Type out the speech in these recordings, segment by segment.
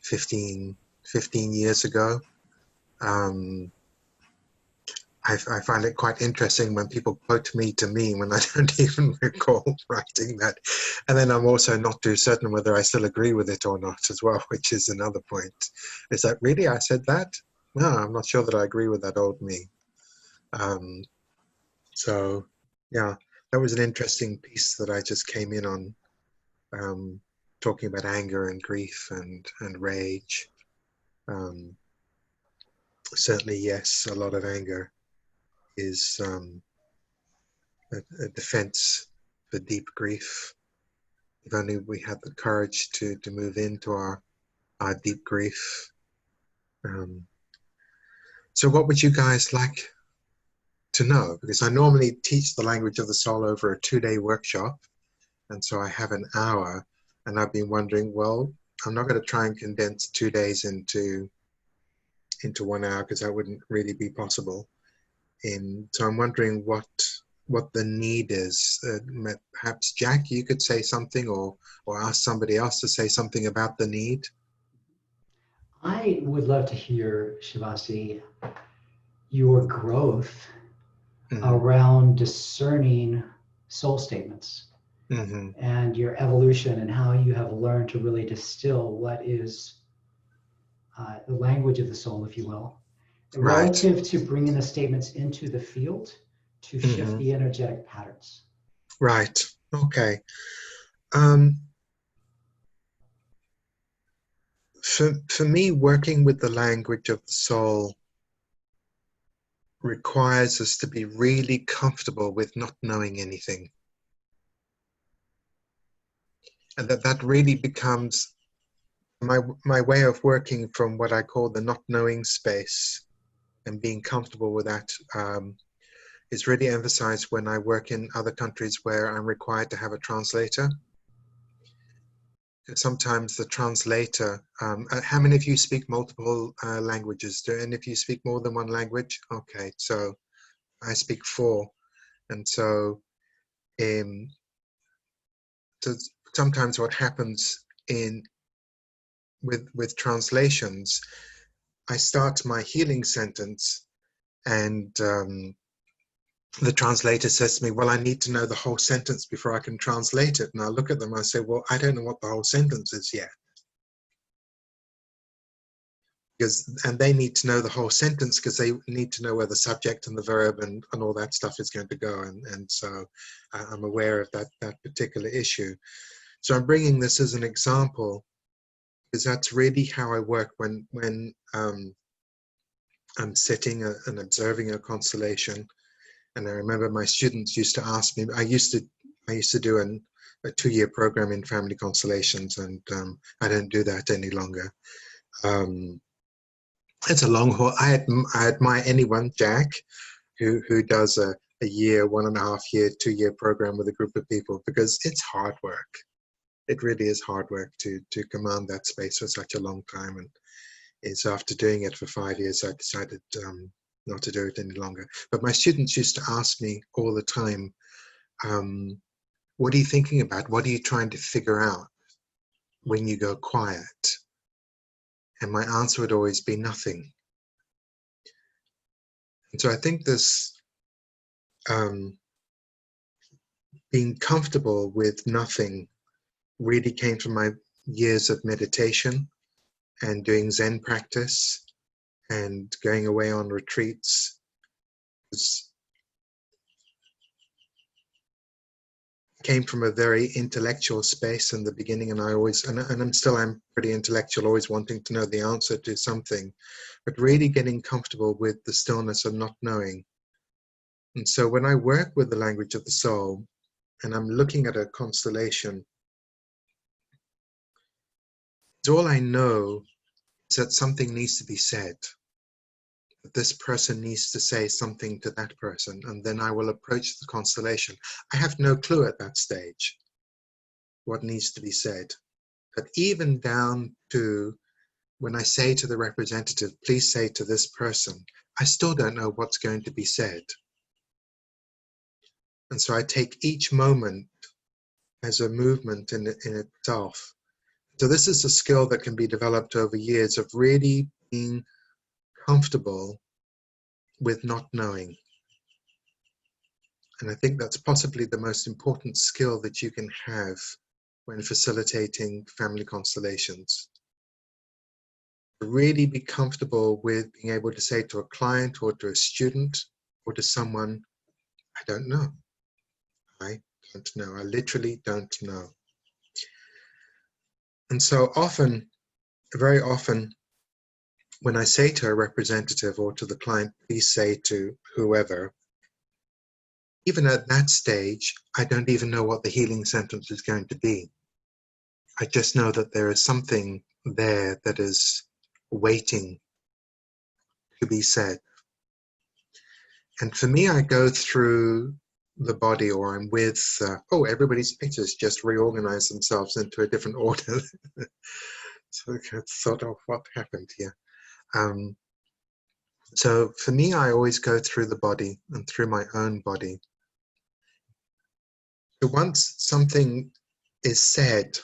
15, 15 years ago. Um, I find it quite interesting when people quote me to me when I don't even recall writing that. And then I'm also not too certain whether I still agree with it or not as well, which is another point. Is that really I said that? No, I'm not sure that I agree with that old me. Um, so, yeah, that was an interesting piece that I just came in on, talking about anger and grief and rage. Um, Certainly, yes, a lot of anger is a defense for deep grief. If only we had the courage to move into our deep grief. Um, so what would you guys like to know? Because I normally teach the language of the soul over a 2-day workshop. And so I have an hour, and I've been wondering, well, I'm not going to try and condense 2 days into 1 hour because that wouldn't really be possible. So I'm wondering what the need is. Perhaps Jack, you could say something, or ask somebody else to say something about the need. I would love to hear, Shavasti, your growth Mm-hmm. around discerning soul statements Mm-hmm. and your evolution and how you have learned to really distill what is the language of the soul, if you will, Right. relative to bringing the statements into the field to shift Mm-hmm. the energetic patterns. Right. Okay. Um, for me, working with the language of the soul requires us to be really comfortable with not knowing anything, and that really becomes my way of working from what I call the not knowing space, and being comfortable with that is really emphasized when I work in other countries where I'm required to have a translator. Sometimes the translator, how many of you speak multiple languages? Do any of you speak more than one language? Okay, so I speak 4. And um, so sometimes what happens with translations, I start my healing sentence, and the translator says to me, well, I need to know the whole sentence before I can translate it. And I look at them and I say, well, I don't know what the whole sentence is yet. And they need to know the whole sentence because they need to know where the subject and the verb and all that stuff is going to go. And so I'm aware of that particular issue. So I'm bringing this as an example because that's really how I work when I'm sitting and observing a constellation. And I remember my students used to ask me, I used to do a 2-year program in family constellations, and I don't do that any longer. It's a long haul. I admire anyone, Jack, who does a year, 1.5 year, 2-year program with a group of people, because it's hard work. It really is hard work to command that space for such a long time. And it's after doing it for 5 years, I decided not to do it any longer. But my students used to ask me all the time, what are you thinking about? What are you trying to figure out when you go quiet? And my answer would always be nothing. And so I think this being comfortable with nothing really came from my years of meditation and doing Zen practice and going away on retreats. It came from a very intellectual space in the beginning, and I'm pretty intellectual, always wanting to know the answer to something, but really getting comfortable with the stillness of not knowing. And so when I work with the language of the soul and I'm looking at a constellation, all I know is that something needs to be said, that this person needs to say something to that person, and then I will approach the constellation. I have no clue at that stage what needs to be said. But even down to when I say to the representative, please say to this person, I still don't know what's going to be said. And so I take each moment as a movement in itself. So this is a skill that can be developed over years of really being comfortable with not knowing. And I think that's possibly the most important skill that you can have when facilitating family constellations. To really be comfortable with being able to say to a client or to a student or to someone, I don't know. I don't know. I literally don't know. And so often, very often, when I say to a representative or to the client, please say to whoever, even at that stage, I don't even know what the healing sentence is going to be. I just know that there is something there that is waiting to be said. And for me, I go through the body, or I'm with, everybody's pictures just reorganize themselves into a different order. So that's sort of what happened here. So for me, I always go through the body and through my own body. So once something is said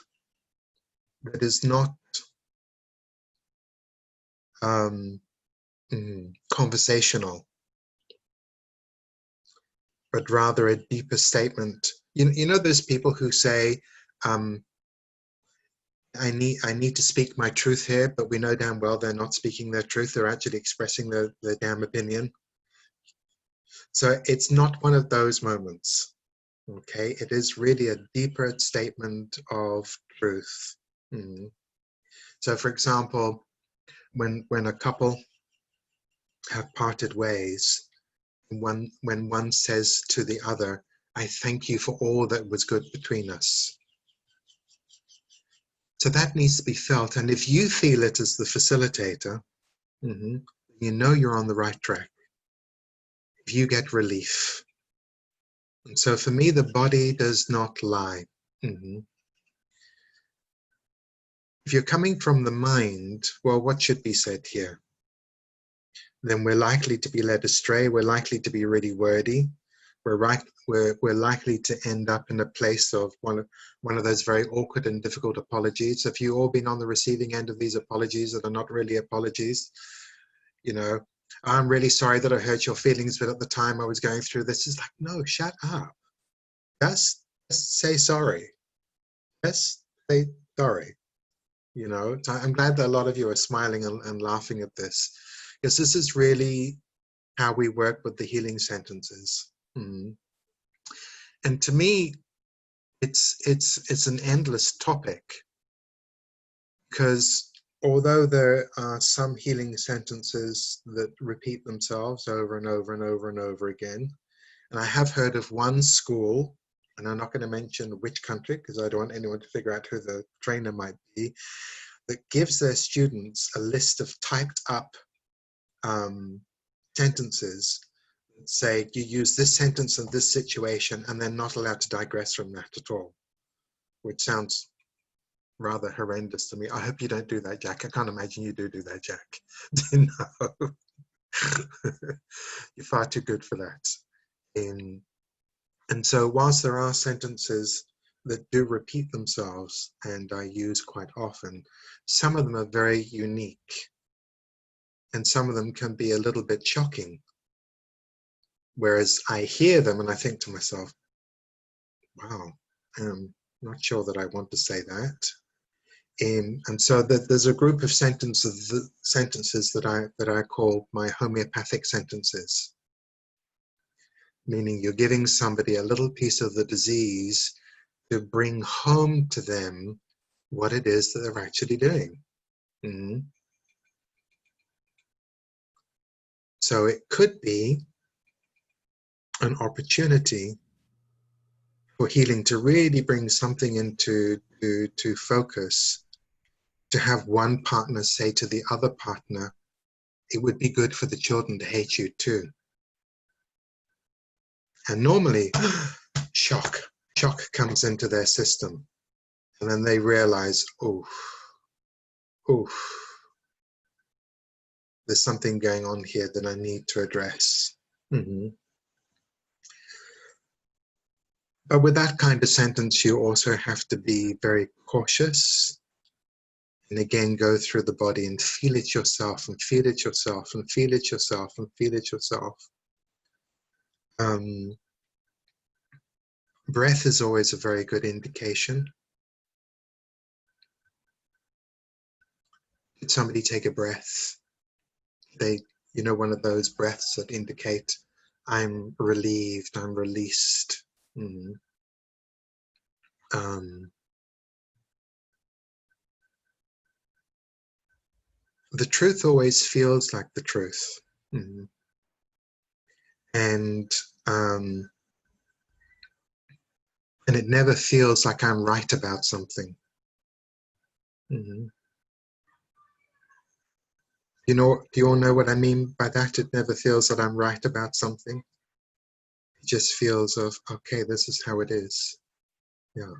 that is not conversational, but rather a deeper statement. You know those people who say, I need to speak my truth here, but we know damn well they're not speaking their truth. They're actually expressing their damn opinion. So it's not one of those moments. Okay, it is really a deeper statement of truth. So for example, when a couple have parted ways, when one says to the other, I thank you for all that was good between us. So that needs to be felt. And if you feel it as the facilitator, you know you're on the right track. If you get relief. And so for me, the body does not lie. If you're coming from the mind, well, what should be said here? Then we're likely to be led astray. We're likely to be really wordy. We're likely to end up in a place of one of those very awkward and difficult apologies. Have you all been on the receiving end of these apologies that are not really apologies? You know, I'm really sorry that I hurt your feelings, but at the time I was going through this. Is like, no, shut up. Just say sorry. Just say sorry. You know, I'm glad that a lot of you are smiling and laughing at this, because this is really how we work with the healing sentences. And to me, it's an endless topic, because although there are some healing sentences that repeat themselves over and over and over and over again, and I have heard of one school, and I'm not going to mention which country because I don't want anyone to figure out who the trainer might be, that gives their students a list of typed up sentences that say you use this sentence in this situation, and they're not allowed to digress from that at all, which sounds rather horrendous to me. I hope you don't do that, Jack. I can't imagine you do that, Jack. No. You're far too good for that. And so whilst there are sentences that do repeat themselves and I use quite often, some of them are very unique, and some of them can be a little bit shocking. Whereas I hear them and I think to myself, wow, I'm not sure that I want to say that. And so there's a group of sentences that I call my homeopathic sentences, meaning you're giving somebody a little piece of the disease to bring home to them what it is that they're actually doing. So it could be an opportunity for healing to really bring something into to focus, to have one partner say to the other partner, it would be good for the children to hate you too. And normally, shock comes into their system. And then they realize, there's something going on here that I need to address. But with that kind of sentence, you also have to be very cautious And again, go through the body and feel it yourself, and feel it yourself, and feel it yourself, and feel it yourself. Breath is always a very good indication. Did somebody take a breath? One of those breaths that indicate I'm relieved, I'm released. The truth always feels like the truth. And it never feels like I'm right about something. Do you all know what I mean by that? It never feels that I'm right about something. It just feels of, okay, this is how it is. Yeah.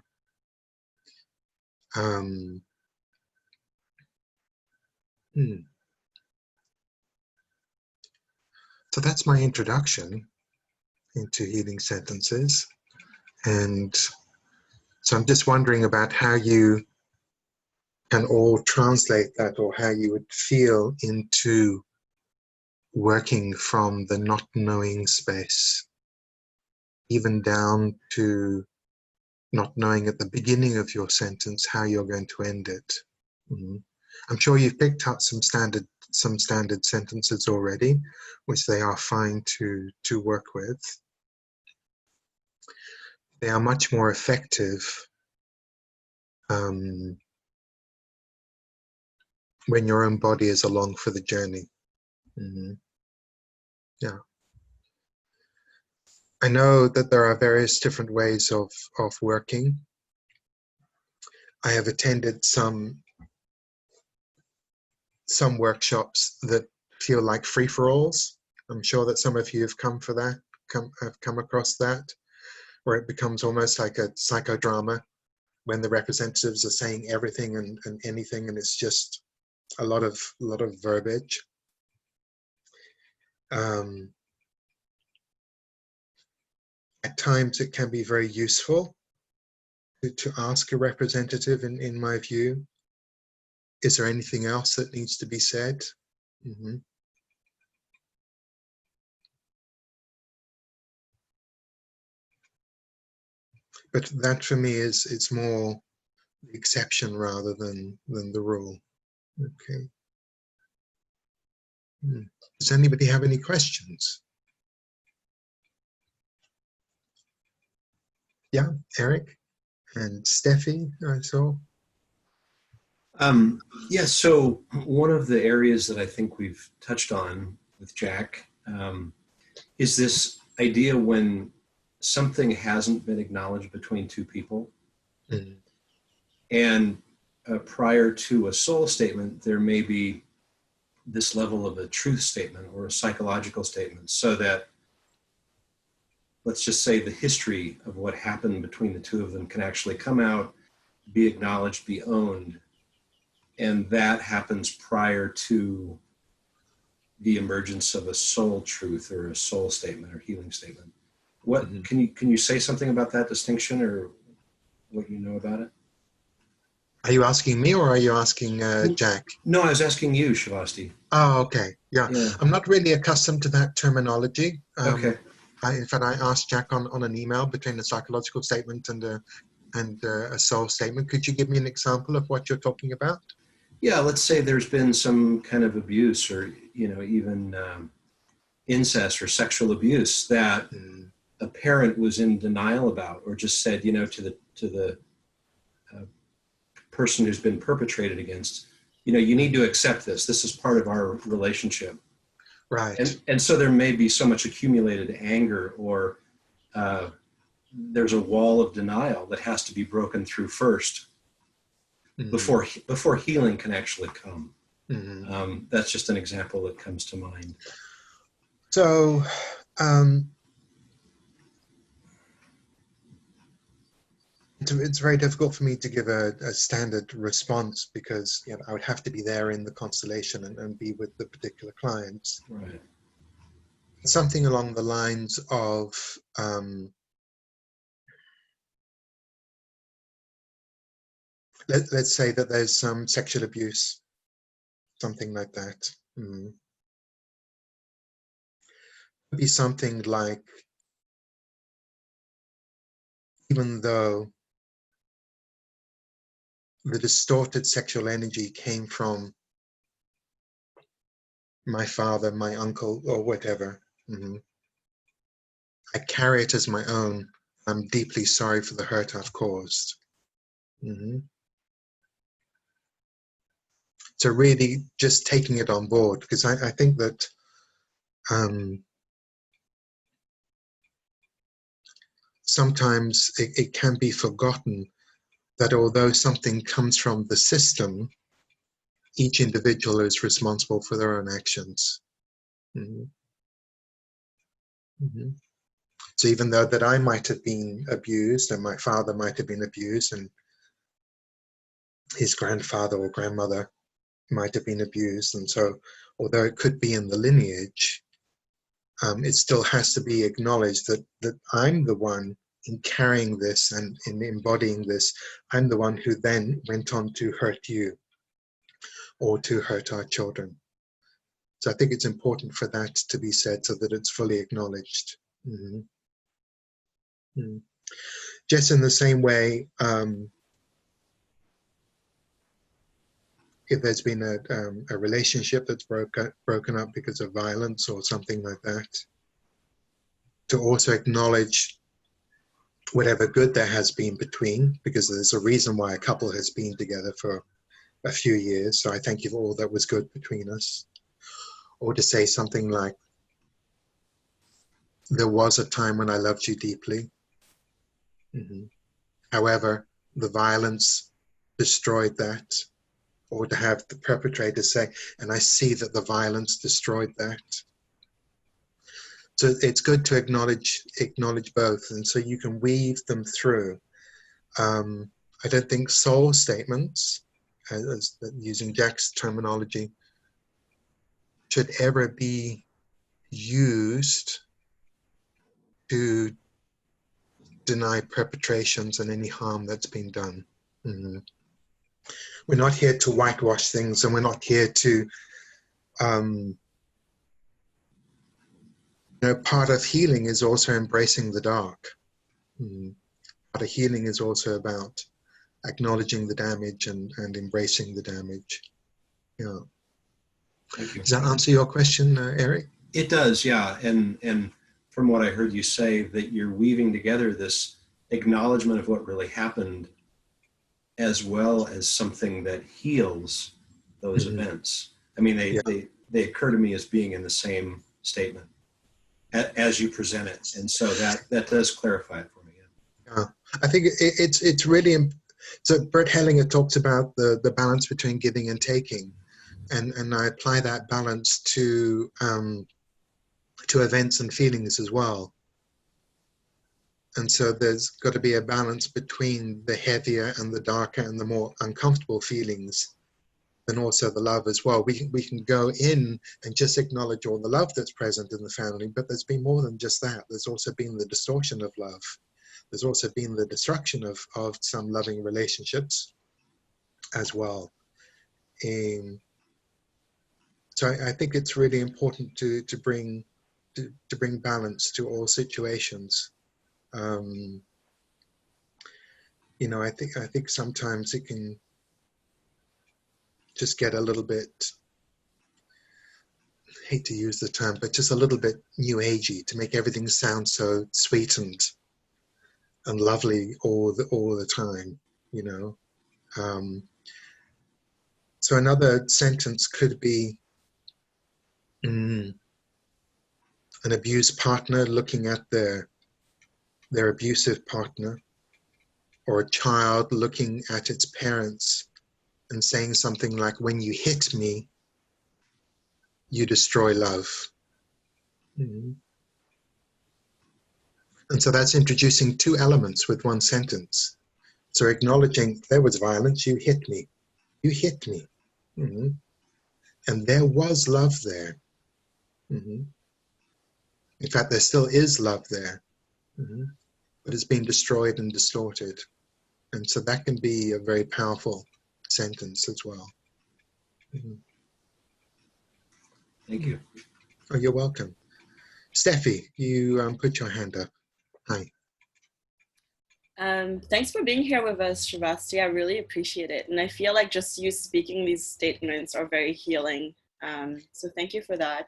So that's my introduction into healing sentences. And so I'm just wondering about how you can all translate that, or how you would feel into working from the not knowing space, even down to not knowing at the beginning of your sentence how you're going to end it. I'm sure you've picked up some standard sentences already, which they are fine to work with. They are much more effective when your own body is along for the journey. Yeah. I know that there are various different ways of working. I have attended some workshops that feel like free-for-alls. I'm sure that some of you have come across that, where it becomes almost like a psychodrama when the representatives are saying everything and anything, and it's just a lot of verbiage. At times it can be very useful to ask a representative, in my view, is there anything else that needs to be said? But that for me it's more the exception rather than the rule. Okay. Does anybody have any questions? Yeah, Eric and Steffi, I saw. Yeah, so one of the areas that I think we've touched on with Jack is this idea when something hasn't been acknowledged between two people. And prior to a soul statement, there may be this level of a truth statement or a psychological statement, so that, let's just say, the history of what happened between the two of them can actually come out, be acknowledged, be owned. And that happens prior to the emergence of a soul truth or a soul statement or healing statement. What can you say something about that distinction, or what you know about it? Are you asking me, or are you asking Jack? No, I was asking you, Shavasti. Oh, okay. Yeah. I'm not really accustomed to that terminology. Okay. In fact, I asked Jack on an email between a psychological statement and a soul statement. Could you give me an example of what you're talking about? Yeah, let's say there's been some kind of abuse, or even incest or sexual abuse that a parent was in denial about, or just said, to the person who's been perpetrated against, you need to accept this. This is part of our relationship. Right. And so there may be so much accumulated anger, or there's a wall of denial that has to be broken through first before healing can actually come. That's just an example that comes to mind. So it's very difficult for me to give a standard response, because I would have to be there in the constellation and be with the particular clients. Right. Something along the lines of let's say that there's some sexual abuse, something like that. Could be something like, even though the distorted sexual energy came from my father, my uncle, or whatever, I carry it as my own. I'm deeply sorry for the hurt I've caused. So really just taking it on board, because I think that sometimes it can be forgotten that although something comes from the system, each individual is responsible for their own actions. So even though that I might have been abused, and my father might have been abused, and his grandfather or grandmother might have been abused, and so although it could be in the lineage, it still has to be acknowledged that I'm the one in carrying this and in embodying this. I'm the one who then went on to hurt you or to hurt our children. So I think it's important for that to be said so that it's fully acknowledged. Just in the same way, if there's been a relationship that's broken up because of violence or something like that, to also acknowledge whatever good there has been between, because there's a reason why a couple has been together for a few years. So I thank you for all that was good between us. Or to say something like, there was a time when I loved you deeply. However, the violence destroyed that. Or to have the perpetrator say, and I see that the violence destroyed that. So it's good to acknowledge both, and so you can weave them through. I don't think soul statements, as using Jack's terminology, should ever be used to deny perpetrations and any harm that's been done. We're not here to whitewash things, and we're not here to part of healing is also embracing the dark. Part of healing is also about acknowledging the damage and embracing the damage. Yeah. Thank you. Does that answer your question, Eric? It does, yeah. And from what I heard you say, that you're weaving together this acknowledgement of what really happened, as well as something that heals those events. I mean, they occur to me as being in the same statement as you present it, and so that does clarify it for me. Yeah, I think it's really. So Bert Hellinger talks about the balance between giving and taking, and I apply that balance to events and feelings as well. And so there's got to be a balance between the heavier and the darker and the more uncomfortable feelings, and also the love as well. We can go in and just acknowledge all the love that's present in the family, but there's been more than just that. There's also been the distortion of love. There's also been the destruction of some loving relationships as well. So I think it's really important to bring balance to all situations. I think sometimes it can just get a little bit, I hate to use the term, but just a little bit new agey to make everything sound so sweet and lovely all the time, So another sentence could be an abused partner looking at their abusive partner, or a child looking at its parents and saying something like, when you hit me, you destroy love. And so that's introducing two elements with one sentence. So acknowledging there was violence, you hit me. You hit me. And there was love there. In fact, there still is love there. But it's been destroyed and distorted. And so that can be a very powerful sentence as well. Mhm. Thank you. Oh, you're welcome. Steffi, you put your hand up. Hi. Thanks for being here with us, Shavasti. I really appreciate it. And I feel like just you speaking these statements are very healing. So thank you for that.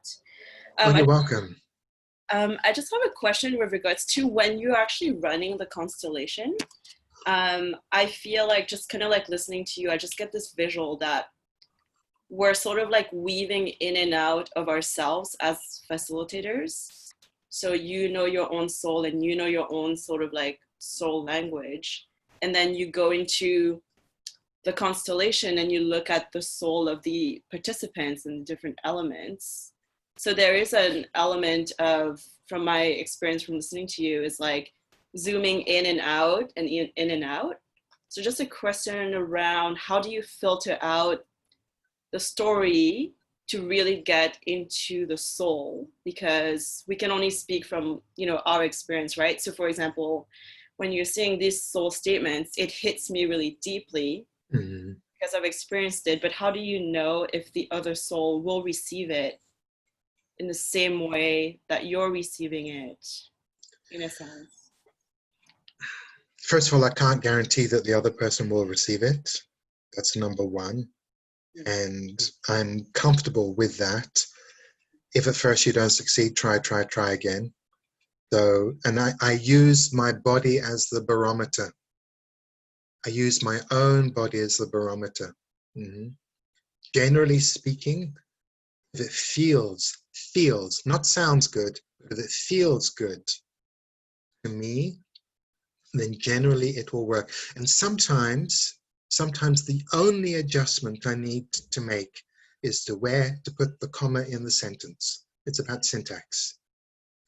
Oh, you're welcome. I just have a question with regards to when you're actually running the constellation. I feel like just kind of like listening to you, I just get this visual that we're sort of like weaving in and out of ourselves as facilitators. So you know your own soul and you know your own sort of like soul language. And then you go into the constellation and you look at the soul of the participants and different elements. So there is an element of, from my experience from listening to you, is like zooming in and out and in and out. So just a question around how do you filter out the story to really get into the soul, because we can only speak from, you know, our experience, right? So for example, when you're seeing these soul statements, it hits me really deeply because I've experienced it, but how do you know if the other soul will receive it in the same way that you're receiving it, in a sense? First of all, I can't guarantee that the other person will receive it. That's number one. And I'm comfortable with that. If at first you don't succeed, try again. So, and I use my body as the barometer. I use my own body as the barometer. Generally speaking, if it feels, not sounds good, but if it feels good to me, then generally it will work. And sometimes the only adjustment I need to make is to where to put the comma in the sentence. It's about syntax.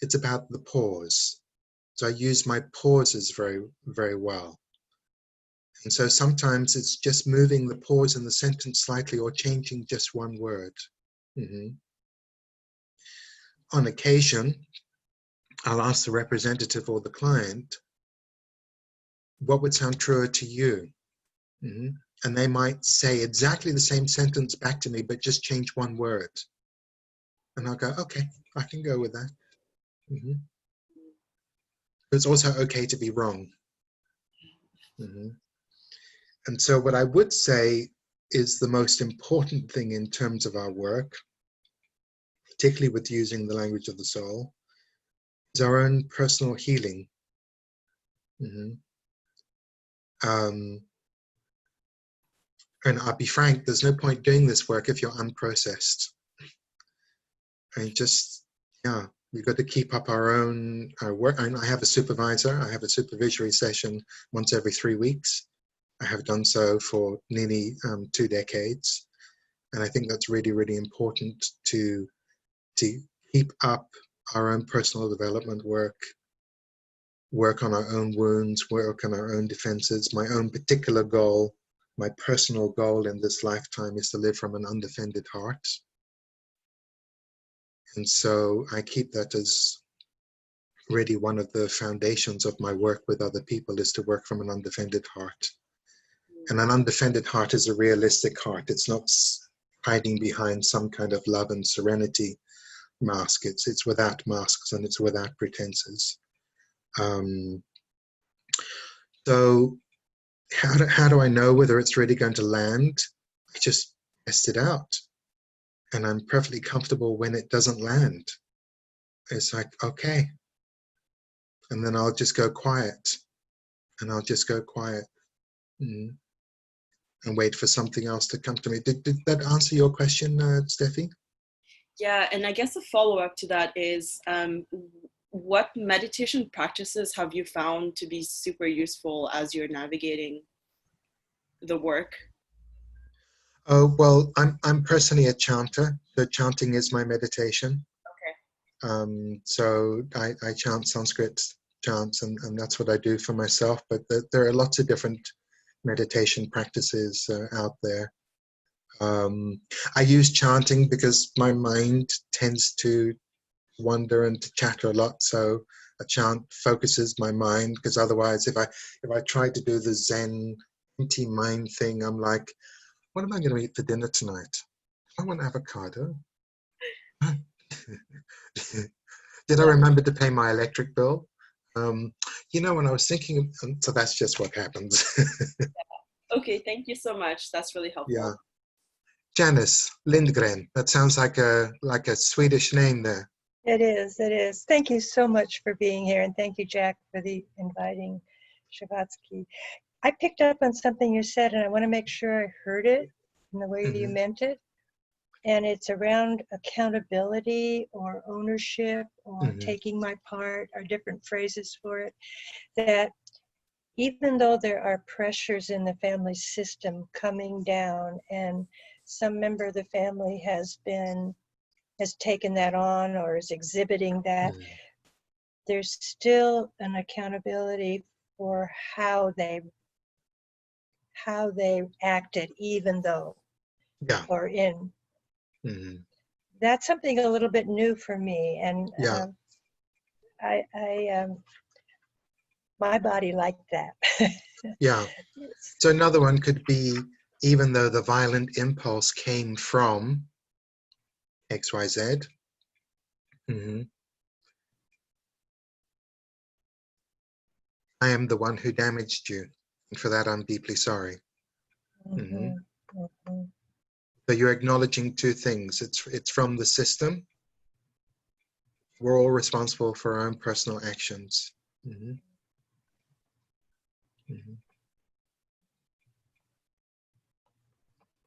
It's about the pause. So I use my pauses very, very well. And so sometimes it's just moving the pause in the sentence slightly or changing just one word. On occasion, I'll ask the representative or the client, what would sound truer to you? And they might say exactly the same sentence back to me, but just change one word. And I'll go, okay, I can go with that. It's also okay to be wrong. And so what I would say is the most important thing in terms of our work, particularly with using the language of the soul, is our own personal healing. And I'll be frank, there's no point doing this work if you're unprocessed. And just, yeah, we've got to keep up our work. And I have a supervisor. I have a supervisory session once every 3 weeks. I have done so for nearly 2 decades. And I think that's really, really important to keep up our own personal development work on our own wounds, work on our own defenses. My own particular goal, my personal goal in this lifetime is to live from an undefended heart. And so I keep that as really one of the foundations of my work with other people, is to work from an undefended heart. And an undefended heart is a realistic heart. It's not hiding behind some kind of love and serenity mask. It's without masks and it's without pretenses. So how do I know whether it's really going to land? I just test it out. And I'm perfectly comfortable when it doesn't land. It's like, okay. And then I'll just go quiet. And I'll just go quiet. And wait for something else to come to me. Did that answer your question, Steffi? Yeah, and I guess a follow-up to that is, what meditation practices have you found to be super useful as you're navigating the work? Oh, well, I'm personally a chanter. So chanting is my meditation. Okay. So I chant Sanskrit chants, and that's what I do for myself. But there are lots of different meditation practices out there. I use chanting because my mind tends to wander and to chatter a lot. So a chant focuses my mind, because otherwise if I try to do the Zen empty mind thing, I'm like, what am I going to eat for dinner tonight? I want avocado. Did I remember to pay my electric bill? You know, when I was thinking, so that's just what happens. Okay, thank you so much. That's really helpful. Yeah. Janice Lindgren. That sounds like a Swedish name there. It is, it is. Thank you so much for being here, and thank you, Jack, for the inviting Shavasti. I picked up on something you said, and I want to make sure I heard it in the way you meant it. And it's around accountability or ownership or taking my part, or different phrases for it, that even though there are pressures in the family system coming down and some member of the family has taken that on or is exhibiting that, there's still an accountability for how they acted, even though, or in. That's something a little bit new for me, and my body liked that. Yeah. So another one could be, even though the violent impulse came from XYZ. I am the one who damaged you, and for that I'm deeply sorry. So you're acknowledging two things. It's from the system. We're all responsible for our own personal actions.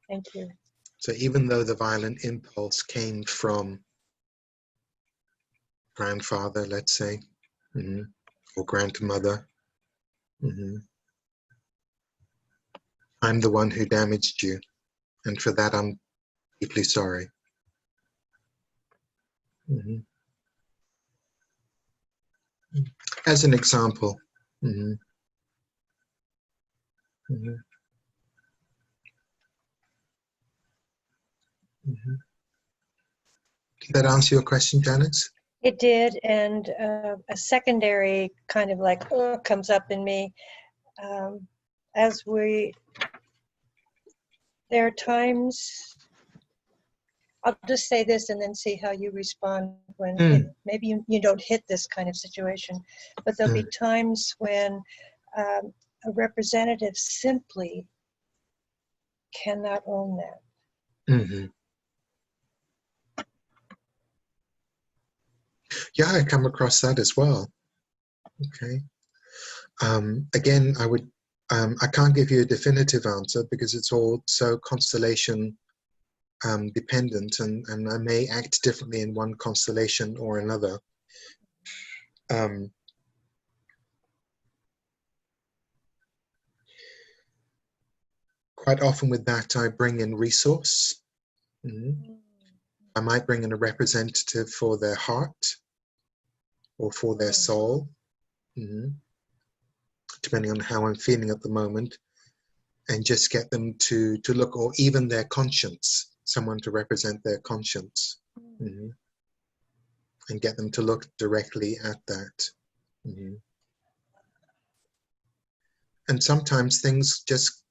Thank you. So even though the violent impulse came from grandfather, let's say, or grandmother, I'm the one who damaged you, and for that I'm deeply sorry. As an example. Did that answer your question, Janice? It did, and a secondary kind of like comes up in me there are times, I'll just say this and then see how you respond when maybe you don't hit this kind of situation, but there'll be times when a representative simply cannot own that. Yeah, I come across that as well. Okay. Again, I can't give you a definitive answer because it's all so constellation dependent, and I may act differently in one constellation or another. Quite often with that, I bring in resource. I might bring in a representative for their heart or for their soul, depending on how I'm feeling at the moment, and just get them to look, or even their conscience, someone to represent their conscience, and get them to look directly at that. And sometimes things just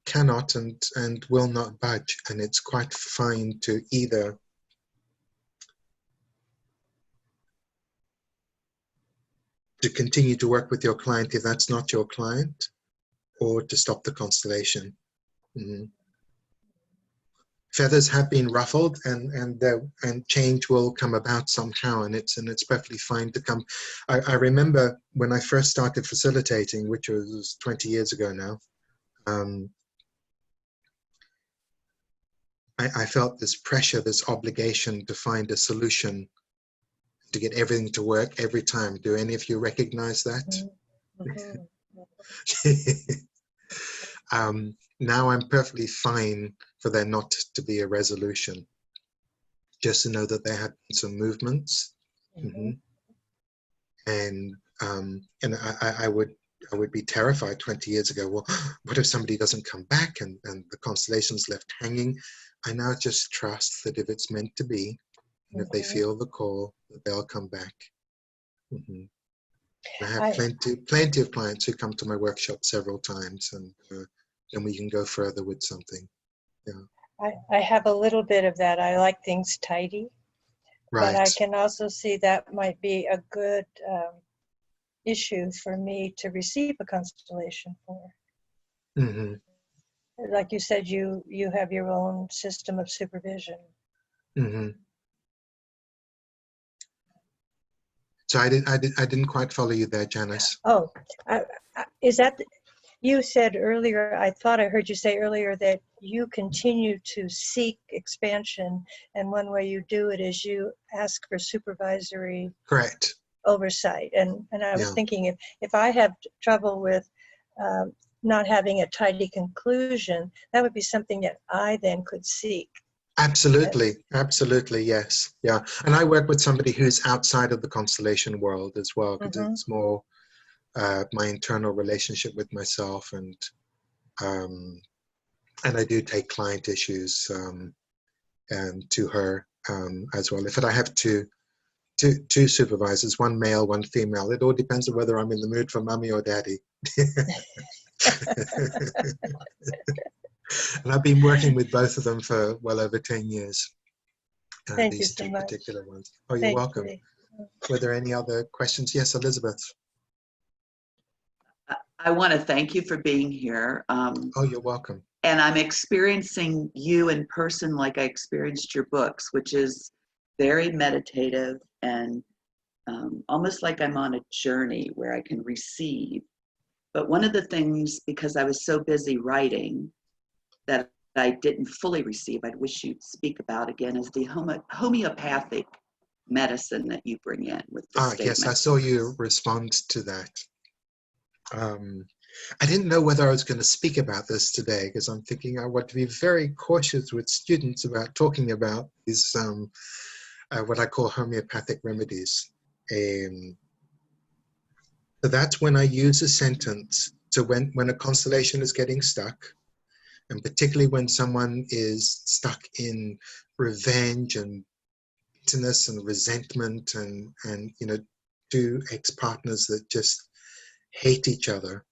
cannot and will not budge, and it's quite fine to either continue to work with your client if that's not your client, or to stop the constellation. Feathers have been ruffled, and change will come about somehow, and it's perfectly fine to come. I remember when I first started facilitating, which was 20 years ago now. I felt this pressure, this obligation to find a solution, to get everything to work every time. Do any of you recognize that? Now I'm perfectly fine for there not to be a resolution. Just to know that there have been some movements, and I would be terrified 20 years ago. Well, what if somebody doesn't come back and the constellation's left hanging? I now just trust that if it's meant to be, and if they feel the call, that they'll come back. I have I, plenty of clients who come to my workshop several times, and then we can go further with something. Yeah. I have a little bit of that. I like things tidy, but I Right. can also see that might be a good issue for me to receive a constellation for. Mm-hmm. Like you said, you have your own system of supervision. Mm-hmm. So I didn't quite follow you there, Janice. Oh, is that, you said earlier, I thought I heard you say earlier that you continue to seek expansion, and one way you do it is you ask for supervisory Correct. oversight. And I was Yeah. thinking, if I have trouble with not having a tidy conclusion, that would be something that I then could seek. Absolutely. Absolutely. Yes. Yeah. And I work with somebody who's outside of the constellation world as well, because Mm-hmm. it's more my internal relationship with myself, and I do take client issues to her as well. If I have two supervisors, one male, one female, it all depends on whether I'm in the mood for mummy or daddy. And I've been working with both of them for well over 10 years. Thank you These so two much. particular ones. Oh, you're Thank welcome. you. Were there any other questions? Yes, Elizabeth. I want to thank you for being here. Oh, you're welcome. And I'm experiencing you in person like I experienced your books, which is very meditative and almost like I'm on a journey where I can receive. But one of the things, because I was so busy writing, that I didn't fully receive, I wish you'd speak about again, is the homeopathic medicine that you bring in with the statement. Yes, I saw you respond to that. I didn't know whether I was going to speak about this today, because I'm thinking I want to be very cautious with students about talking about these, what I call homeopathic remedies. So that's when I use a sentence. So when a constellation is getting stuck, and particularly when someone is stuck in revenge and bitterness and resentment, and two ex-partners that just hate each other,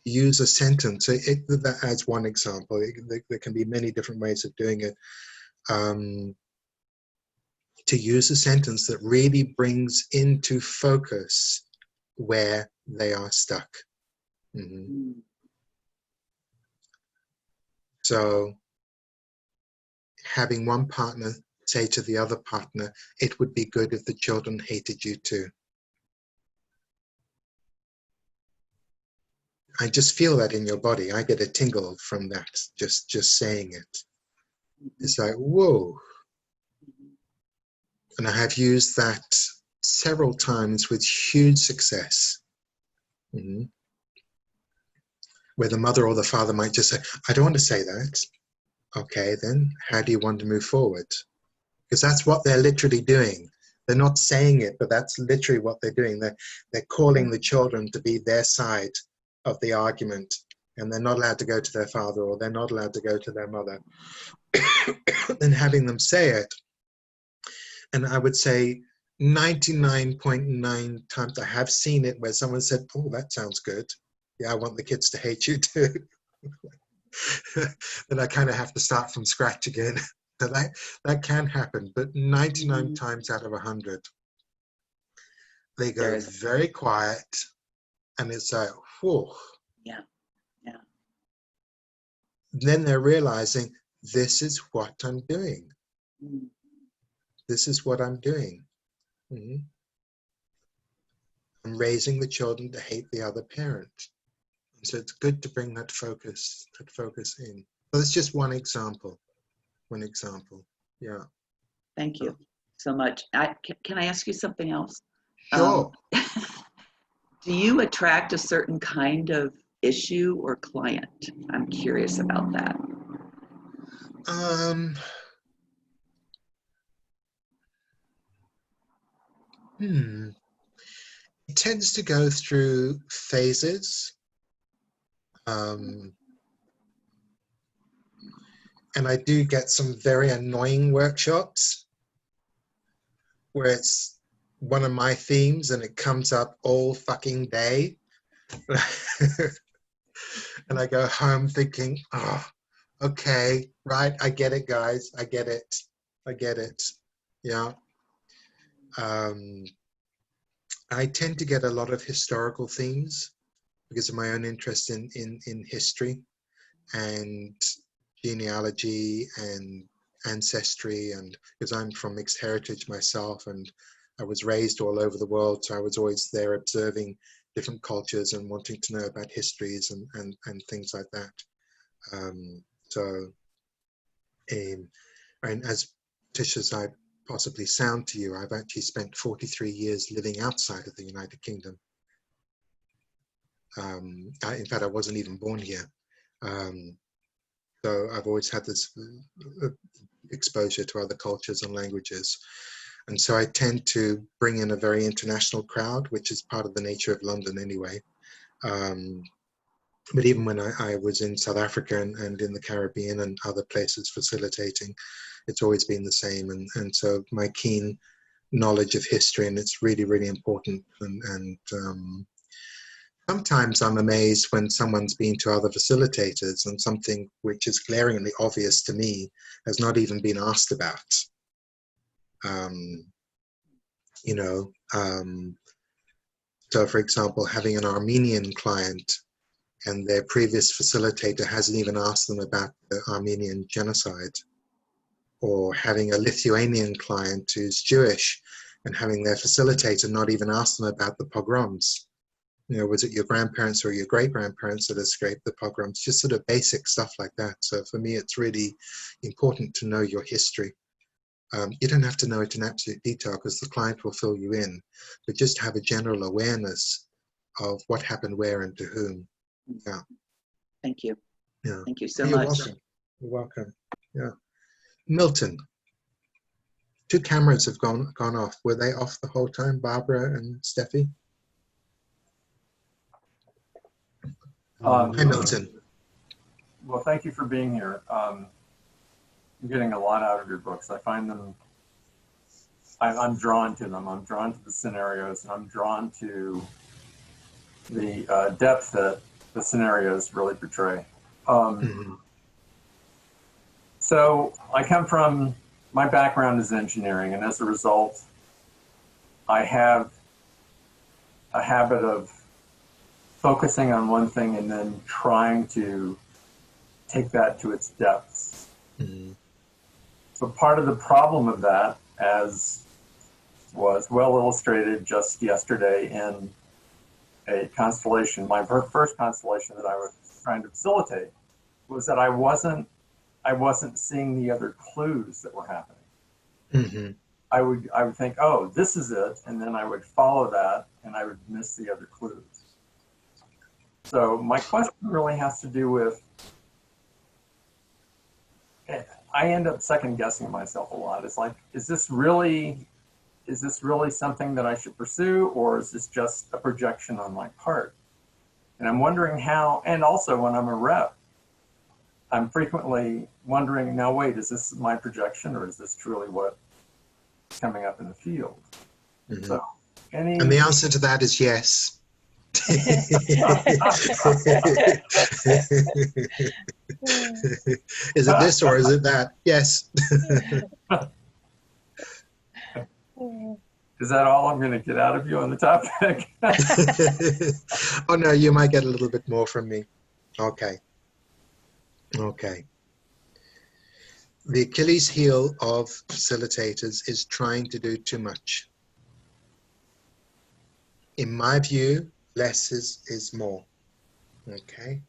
use a sentence. So that as one example. There can be many different ways of doing it. To use a sentence that really brings into focus where they are stuck. Mm-hmm. So having one partner say to the other partner, it would be good if the children hated you too. I just feel that in your body. I get a tingle from that, just saying it. It's like, whoa. And I have used that several times with huge success. Mm-hmm. Where the mother or the father might just say, I don't want to say that. Okay, then how do you want to move forward? Because that's what they're literally doing. They're not saying it, but that's literally what they're doing. They're calling the children to be their side of the argument, and they're not allowed to go to their father, or they're not allowed to go to their mother. Then having them say it, and I would say 99.9 times I have seen it where someone said, oh, that sounds good. Yeah, I want the kids to hate you too. Then I kind of have to start from scratch again. So that can happen, but 99 times out of 100, they go very quiet, and it's like, whoa. Yeah, yeah. Then they're realizing, this is what I'm doing. Mm. This is what I'm doing. Mm-hmm. I'm raising the children to hate the other parent. And so it's good to bring that focus in. So that's just one example. One example. Yeah. Thank you so much. Can I ask you something else? Sure. Do you attract a certain kind of issue or client? I'm curious about that. It tends to go through phases. And I do get some very annoying workshops where it's one of my themes, and it comes up all fucking day. And I go home thinking, oh, okay, right, I get it, guys. I get it. I get it. Yeah. I tend to get a lot of historical themes because of my own interest in history and genealogy and ancestry, and because I'm from mixed heritage myself, and I was raised all over the world, so I was always there observing different cultures and wanting to know about histories and things like that. So, and as Tish as I possibly sound to you, I've actually spent 43 years living outside of the United Kingdom. In fact, I wasn't even born here. So I've always had this exposure to other cultures and languages. And so I tend to bring in a very international crowd, which is part of the nature of London anyway. But even when I was in South Africa and in the Caribbean and other places facilitating, it's always been the same. And so my keen knowledge of history, and it's really, really important. And sometimes I'm amazed when someone's been to other facilitators and something which is glaringly obvious to me has not even been asked about. You know, so for example, having an Armenian client and their previous facilitator hasn't even asked them about the Armenian genocide, or having a Lithuanian client who's Jewish and having their facilitator not even ask them about the pogroms. You know, was it your grandparents or your great-grandparents that escaped the pogroms? Just sort of basic stuff like that. So for me, it's really important to know your history. You don't have to know it in absolute detail because the client will fill you in, but just have a general awareness of what happened where and to whom. Yeah. Thank you. Yeah. Thank you so You're much. welcome. You're welcome. Yeah. Milton, 2 cameras have gone off. Were they off the whole time, Barbara and Steffi? Hi, Milton. Well, thank you for being here. I'm getting a lot out of your books. I find them, I'm drawn to them. I'm drawn to the scenarios, and I'm drawn to the depth that the scenarios really portray. So I come from, my background is engineering, and as a result, I have a habit of focusing on one thing and then trying to take that to its depths. So part of the problem of that, as was well illustrated just yesterday in a constellation, my first constellation that I was trying to facilitate, was that I wasn't seeing the other clues that were happening. I would think, oh, this is it, and then I would follow that, and I would miss the other clues. So my question really has to do with, I end up second guessing myself a lot. It's like, is this really something that I should pursue, or is this just a projection on my part? And I'm wondering how, and also when I'm a rep, I'm frequently wondering, now wait, is this my projection, or is this truly what's coming up in the field? So, and the answer to that is yes. Is it this or is it that? Yes. Is that all I'm going to get out of you on the topic? Oh no, you might get a little bit more from me. Okay. Okay. The Achilles heel of facilitators is trying to do too much. In my view, less is more. Okay.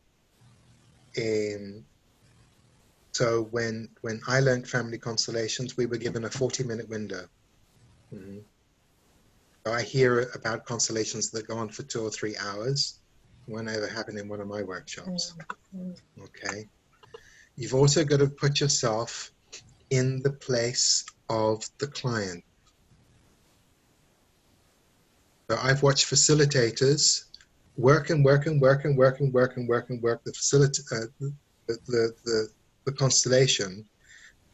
So when I learned family constellations, we were given a 40-minute window. So I hear about constellations that go on for 2 or 3 hours. Won't ever happen in one of my workshops. Okay. You've also got to put yourself in the place of the client. So I've watched facilitators work the constellation,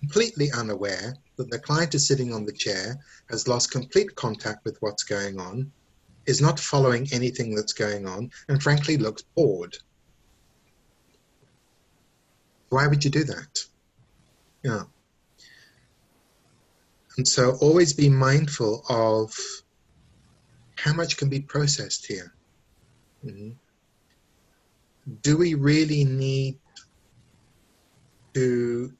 completely unaware that the client is sitting on the chair, has lost complete contact with what's going on, is not following anything that's going on, and frankly looks bored. Why would you do that? Yeah. And so always be mindful of how much can be processed here. Do we really need to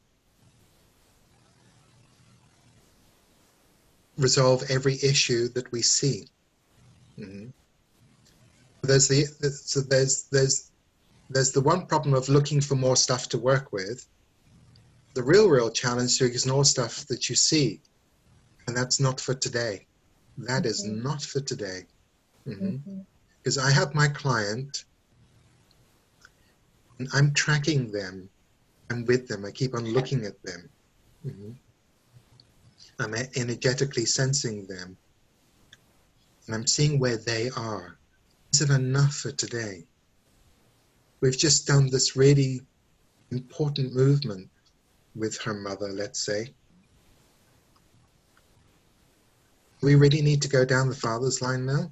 resolve every issue that we see? There's the one problem of looking for more stuff to work with. The real challenge is to ignore stuff that you see, and that's not for today. That is not for today. Because I have my client, and I'm tracking them. I'm with them. I keep on looking at them. I'm energetically sensing them, and I'm seeing where they are. Is it enough for today? We've just done this really important movement with her mother, let's say. We really need to go down the father's line now,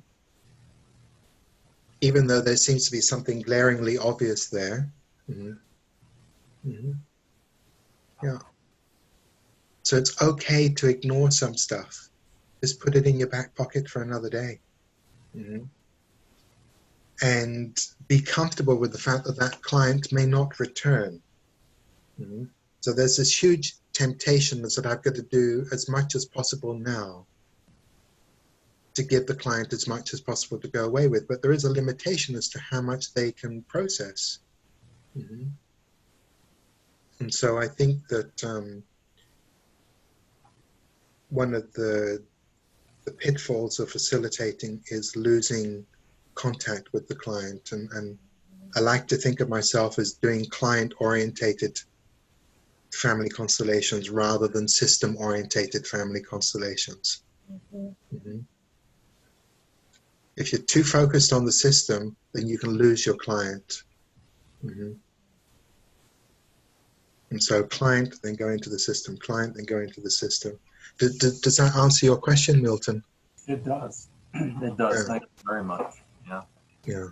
even though there seems to be something glaringly obvious there. Yeah. So it's okay to ignore some stuff. Just put it in your back pocket for another day. And be comfortable with the fact that that client may not return. So there's this huge temptation that I've got to do as much as possible now to give the client as much as possible to go away with. But there is a limitation as to how much they can process. And so I think that one of the pitfalls of facilitating is losing contact with the client. And I like to think of myself as doing client-orientated family constellations rather than system-orientated family constellations. If you're too focused on the system, then you can lose your client. And so client, then go into the system, client, then go into the system. Does that answer your question, Milton? It does. It does. Yeah. Thank you very much. Yeah. Yeah.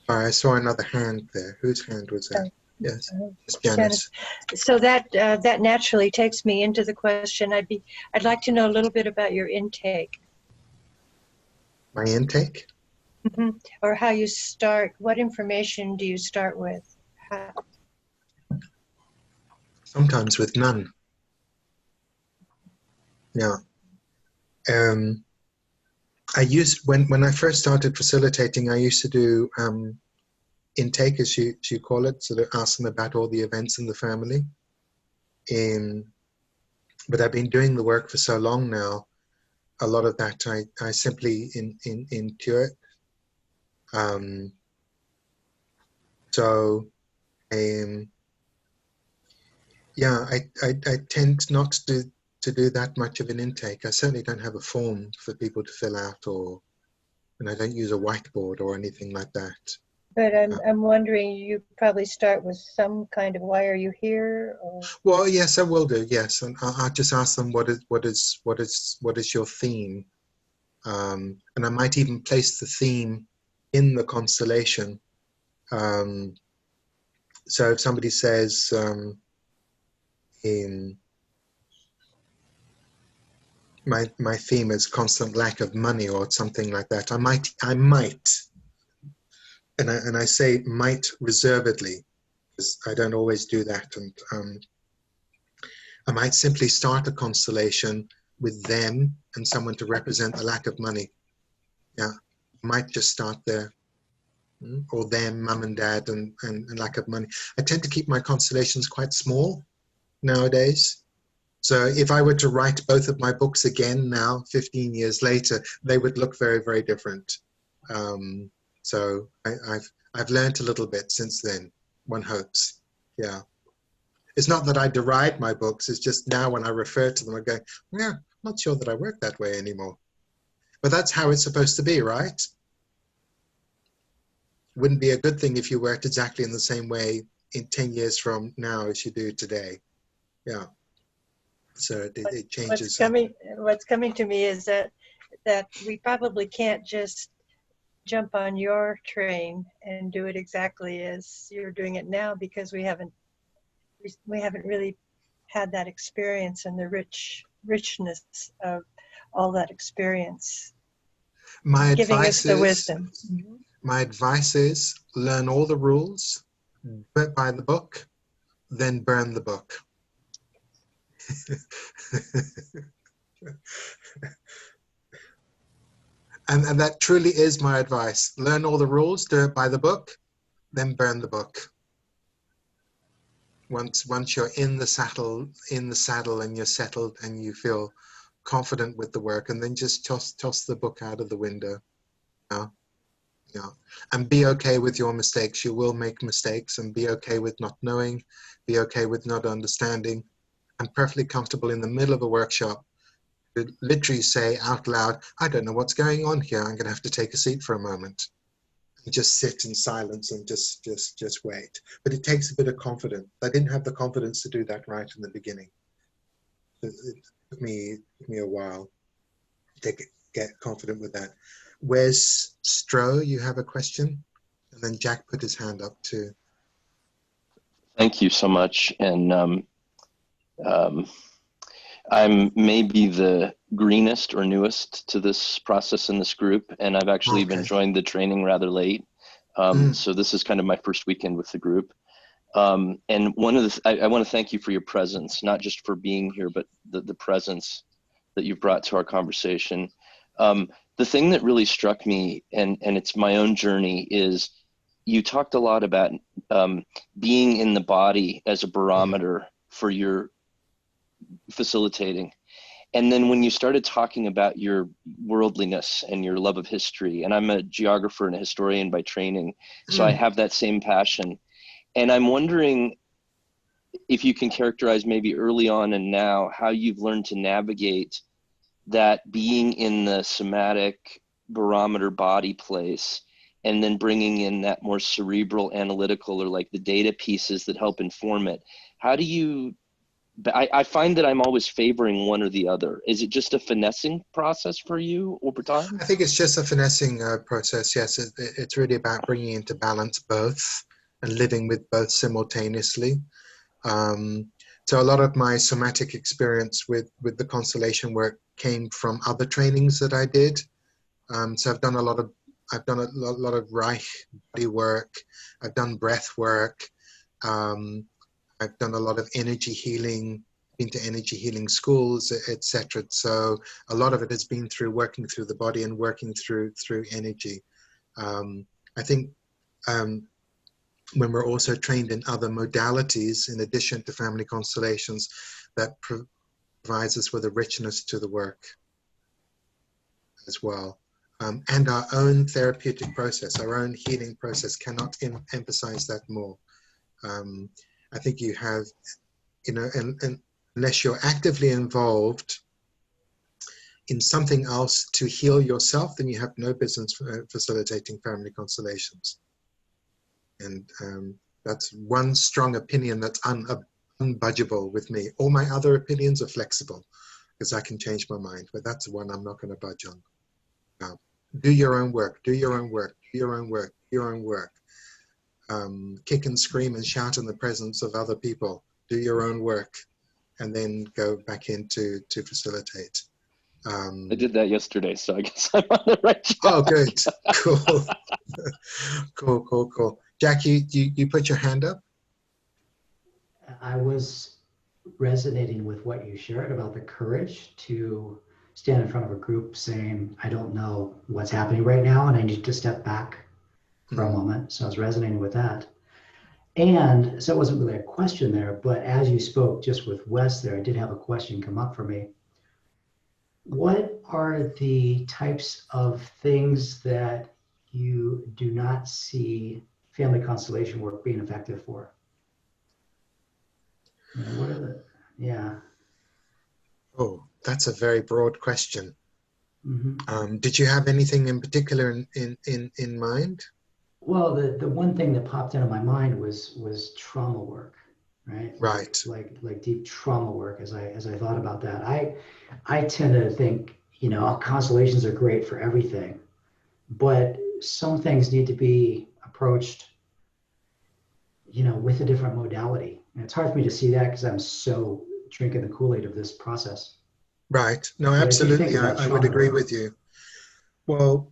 I saw another hand there. Whose hand was that? Yes, it's Janice. So that that naturally takes me into the question. I'd like to know a little bit about your intake. My intake? Or how you start. What information do you start with? Sometimes with none. Yeah. I used when I first started facilitating, I used to do intake, as you call it, sort of ask them about all the events in the family. But I've been doing the work for so long now, a lot of that I simply intuit. Yeah, I tend not to do that much of an intake. I certainly don't have a form for people to fill out, and I don't use a whiteboard or anything like that. But I'm wondering, you probably start with some kind of why are you here? Or... Well, yes, I will do. Yes, and I'll just ask them what is your theme, and I might even place the theme in the constellation. So if somebody says my theme is constant lack of money or something like that, I might. And I say might reservedly, because I don't always do that. And I might simply start a constellation with them and someone to represent the lack of money. Yeah, I might just start there. Or them, mum and dad, and lack of money. I tend to keep my constellations quite small nowadays. So if I were to write both of my books again now, 15 years later, they would look very, very different. So I've learned a little bit since then, one hopes. Yeah. It's not that I deride my books, it's just now when I refer to them, I go, yeah, I'm not sure that I work that way anymore. But that's how it's supposed to be, right? Wouldn't be a good thing if you worked exactly in the same way in 10 years from now as you do today. Yeah. So it What's changes. what's coming to me is that we probably can't just jump on your train and do it exactly as you're doing it now, because we haven't really had that experience and the richness of all that experience My giving us advice the is, wisdom. my advice is learn all the rules, do it by the book, then burn the book. And that truly is my advice. Learn all the rules, do it by the book, then burn the book. Once you're in the saddle and you're settled and you feel confident with the work, and then just toss the book out of the window. Yeah. And be okay with your mistakes. You will make mistakes, and be okay with not knowing, be okay with not understanding. I'm perfectly comfortable in the middle of a workshop to literally say out loud, I don't know what's going on here. I'm going to have to take a seat for a moment and just sit in silence and just wait. But it takes a bit of confidence. I didn't have the confidence to do that right in the beginning. It took me a while to get confident with that. Where's Stro? You have a question? And then Jack put his hand up too. Thank you so much. And I'm maybe the greenest or newest to this process in this group, and I've actually been joined the training rather late. So this is kind of my first weekend with the group. And one of the, I want to thank you for your presence, not just for being here, but the presence that you've brought to our conversation. The thing that really struck me, and it's my own journey, is you talked a lot about being in the body as a barometer for your facilitating. And then when you started talking about your worldliness and your love of history, and I'm a geographer and a historian by training, so I have that same passion. And I'm wondering if you can characterize maybe early on and now how you've learned to navigate that being in the somatic barometer body place, and then bringing in that more cerebral analytical, or like the data pieces that help inform it. How do you, I find that I'm always favoring one or the other. Is it just a finessing process for you over time? I think it's just a finessing process. Yes, it's really about bringing into balance both and living with both simultaneously. So a lot of my somatic experience with the constellation work came from other trainings that I did. So I've done a lot of Reich body work. I've done breath work. I've done a lot of energy healing, been to energy healing schools, etc. So a lot of it has been through working through the body and working through energy. I think when we're also trained in other modalities, in addition to family constellations, that provides us with a richness to the work as well. And our own therapeutic process, our own healing process, cannot emphasize that more. I think you have, and unless you're actively involved in something else to heal yourself, then you have no business facilitating family constellations. And that's one strong opinion that's unbudgeable with me. All my other opinions are flexible because I can change my mind, but that's the one I'm not going to budge on. Do your own work, do your own work, do your own work, do your own work. Kick and scream and shout in the presence of other people. Do your own work, and then go back in to facilitate. I did that yesterday, so I guess I'm on the right track. Oh, good. Cool. Cool. Jack, you put your hand up? I was resonating with what you shared about the courage to stand in front of a group saying, I don't know what's happening right now, and I need to step back for a moment. So I was resonating with that. And so it wasn't really a question there, but as you spoke just with Wes there, I did have a question come up for me. What are the types of things that you do not see family constellation work being effective for? What are the, yeah. Oh, that's a very broad question. Mm-hmm. Did you have anything in particular in mind? Well, the one thing that popped into my mind was trauma work. right? Right. Like deep trauma work. As I thought about that, I tend to think, you know, constellations are great for everything, but some things need to be approached, you know, with a different modality. And it's hard for me to see that because I'm so drinking the Kool-Aid of this process. Right. No, But I do think absolutely. about I would trauma agree work. with you. Well,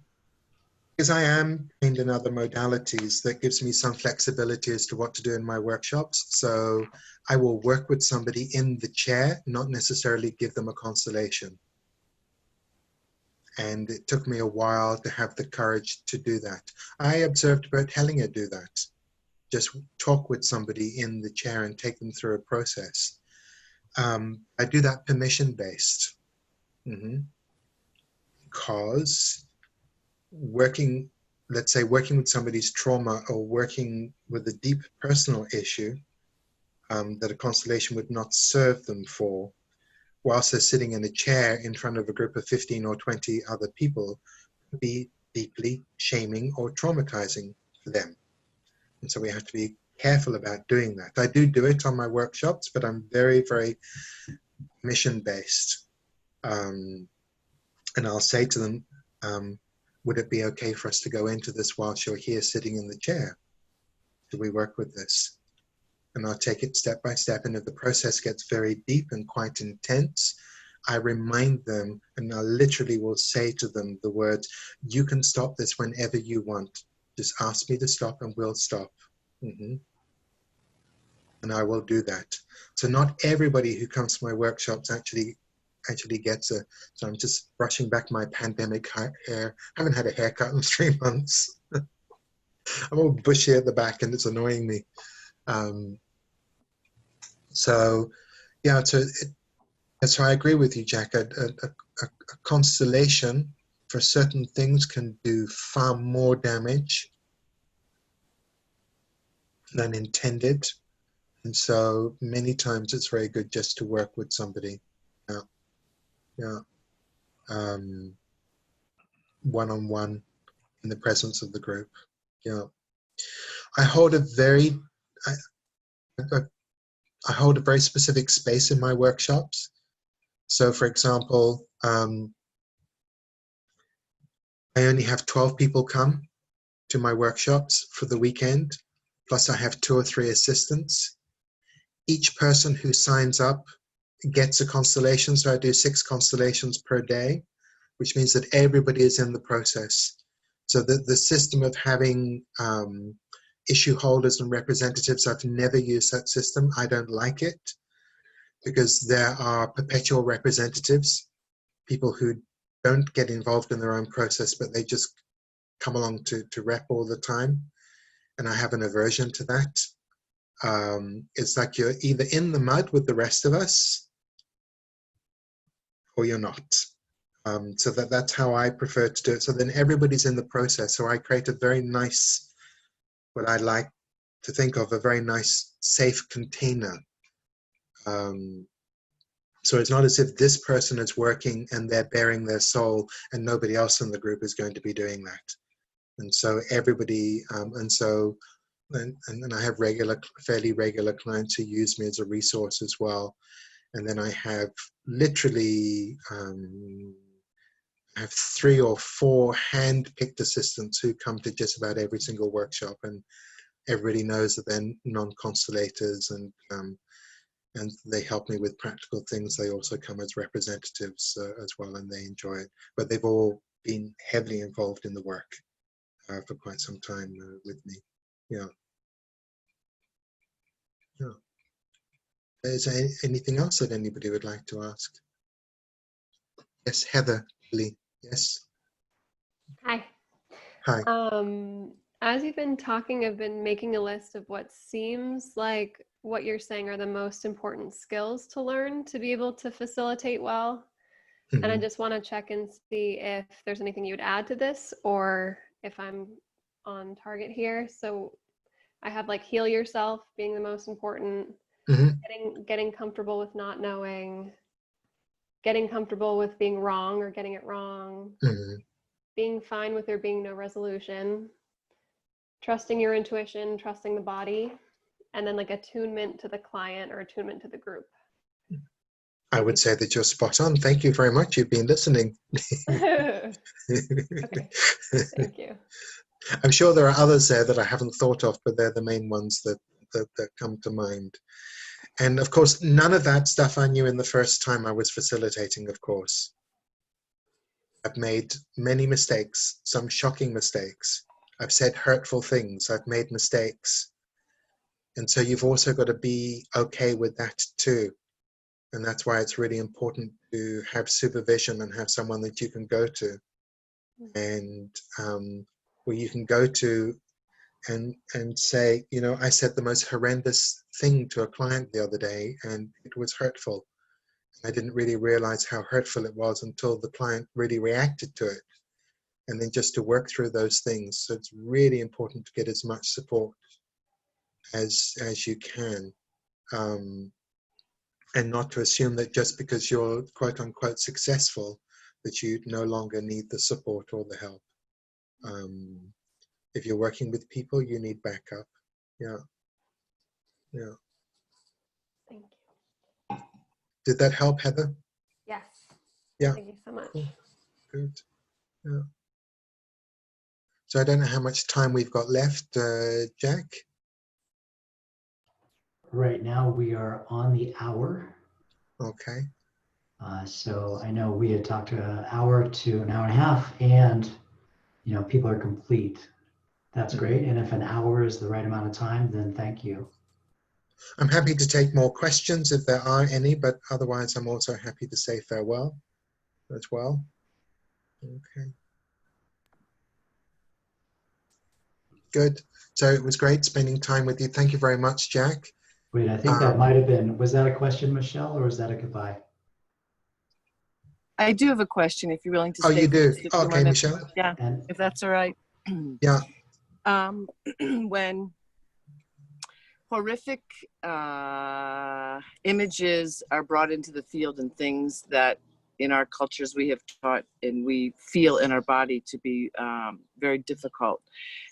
because I am trained in other modalities, that gives me some flexibility as to what to do in my workshops. So I will work with somebody in the chair, not necessarily give them a constellation. And it took me a while to have the courage to do that. I observed Bert Hellinger do that. Just talk with somebody in the chair and take them through a process. I do that permission-based. Because working, let's say, working with somebody's trauma or working with a deep personal issue that a constellation would not serve them for, whilst they're sitting in a chair in front of a group of 15 or 20 other people, could be deeply shaming or traumatizing for them. And so we have to be careful about doing that. I do it on my workshops, but I'm very, very mission-based. And I'll say to them, would it be okay for us to go into this whilst you're here sitting in the chair? Do we work with this? And I'll take it step by step. And if the process gets very deep and quite intense, I remind them, and I literally will say to them the words, you can stop this whenever you want. Just ask me to stop and we'll stop. And I will do that. So not everybody who comes to my workshops actually gets a, so I'm just brushing back my pandemic hair. I haven't had a haircut in 3 months. I'm all bushy at the back and it's annoying me. So yeah, so I agree with you, Jack. A constellation for certain things can do far more damage than intended. And so many times it's very good just to work with somebody. Yeah. One-on-one in the presence of the group. Yeah. I hold a very specific space in my workshops. So for example, I only have 12 people come to my workshops for the weekend, plus I have 2 or 3 assistants. Each person who signs up gets a constellation, so I do 6 constellations per day, which means that everybody is in the process. So the system of having issue holders and representatives, I've never used that system. I don't like it because there are perpetual representatives, people who don't get involved in their own process, but they just come along to rep all the time. And I have an aversion to that. It's like you're either in the mud with the rest of us or you're not. So that's how I prefer to do it. So then everybody's in the process. So I create a very nice, what I like to think of, a very nice, safe container. So it's not as if this person is working and they're bearing their soul and nobody else in the group is going to be doing that. And so everybody, and I have fairly regular clients who use me as a resource as well. And then I have literally, I have 3 or 4 hand-picked assistants who come to just about every single workshop, and everybody knows that they're non-constellators, and they help me with practical things. They also come as representatives as well, and they enjoy it. But they've all been heavily involved in the work for quite some time with me. Yeah. Yeah. Is there anything else that anybody would like to ask? Yes, Heather Lee. Yes. Hi. Hi. As you've been talking, I've been making a list of what seems like what you're saying are the most important skills to learn to be able to facilitate well. And I just want to check and see if there's anything you would add to this or if I'm on target here. So I have like heal yourself being the most important, getting comfortable with not knowing, getting comfortable with being wrong or getting it wrong, being fine with there being no resolution, trusting your intuition, trusting the body, and then like attunement to the client or attunement to the group. I would say that you're spot on. Thank you very much. You've been listening. Okay, thank you. I'm sure there are others there that I haven't thought of, but they're the main ones that come to mind. And of course, none of that stuff I knew in the first time I was facilitating, of course. I've made many mistakes, some shocking mistakes. I've said hurtful things. I've made mistakes. And so you've also got to be okay with that too. And that's why it's really important to have supervision and have someone that you can go to, and where you can go to and say, you know, I said the most horrendous thing to a client the other day and it was hurtful. I didn't really realize how hurtful it was until the client really reacted to it. And then just to work through those things. So it's really important to get as much support as you can. And not to assume that just because you're quote unquote successful, that you no longer need the support or the help. If you're working with people, you need backup. Yeah. Yeah. Thank you. Did that help, Heather? Yes. Yeah. Thank you so much. Cool. Good. Yeah. So I don't know how much time we've got left, Jack. Right now we are on the hour. Okay. So I know we had talked an hour to an hour and a half, and you know, people are complete. That's great. And if an hour is the right amount of time, then thank you. I'm happy to take more questions if there are any, but otherwise I'm also happy to say farewell as well. Okay. Good. So it was great spending time with you. Thank you very much, Jack. Wait, I think that might have been, was that a question, Michelle, or was that a goodbye? I do have a question if you're willing to Oh, stay you for do? just a few Okay, minutes. Michelle. Yeah, And if that's all right. Yeah. When horrific images are brought into the field and things that in our cultures we have taught and we feel in our body to be very difficult.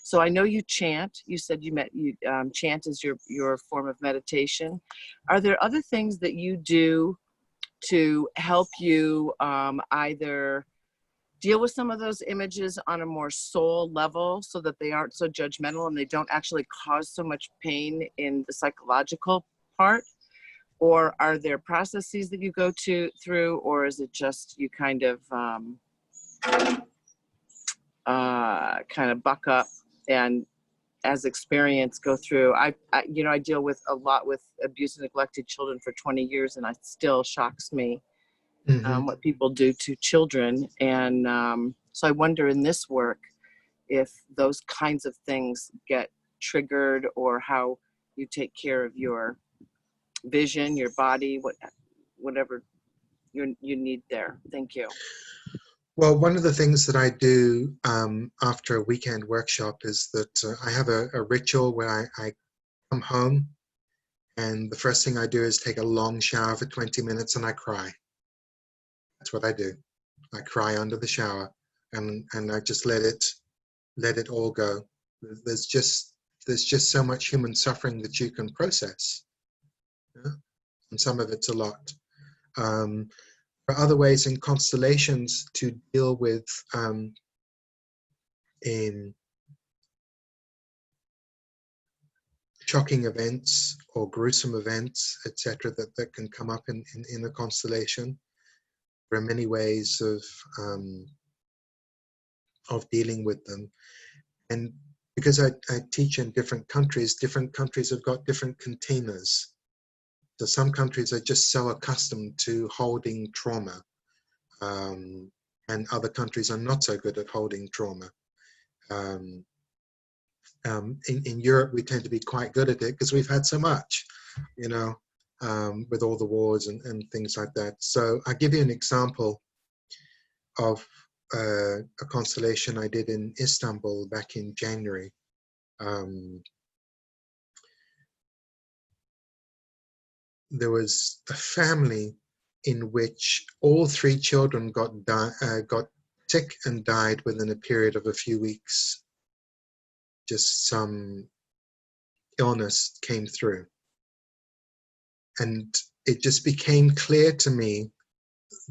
So I know you chant. You said chant is your form of meditation. Are there other things that you do to help you either deal with some of those images on a more soul level so that they aren't so judgmental and they don't actually cause so much pain in the psychological part? Or are there processes that you go through, or is it just you kind of buck up and as experience go through? I deal with a lot with abused and neglected children for 20 years, and it still shocks me what people do to children. And so I wonder in this work if those kinds of things get triggered, or how you take care of your vision, your body, whatever you need there. Thank you. Well, one of the things that I do after a weekend workshop is that I have a ritual where I come home, and the first thing I do is take a long shower for 20 minutes and I cry. That's what I do. I cry under the shower, and I just let it all go. There's just so much human suffering that you can process. Yeah? And some of it's a lot. There are other ways in constellations to deal with in shocking events or gruesome events, etc., that can come up in a constellation. There are many ways of dealing with them. And because I teach in different countries have got different containers. So some countries are just so accustomed to holding trauma, and other countries are not so good at holding trauma. In Europe, we tend to be quite good at it because we've had so much, with all the wars and things like that. So I'll give you an example of a constellation I did in Istanbul back in January. There was a family in which all three children got sick and died within a period of a few weeks. Just some illness came through. And it just became clear to me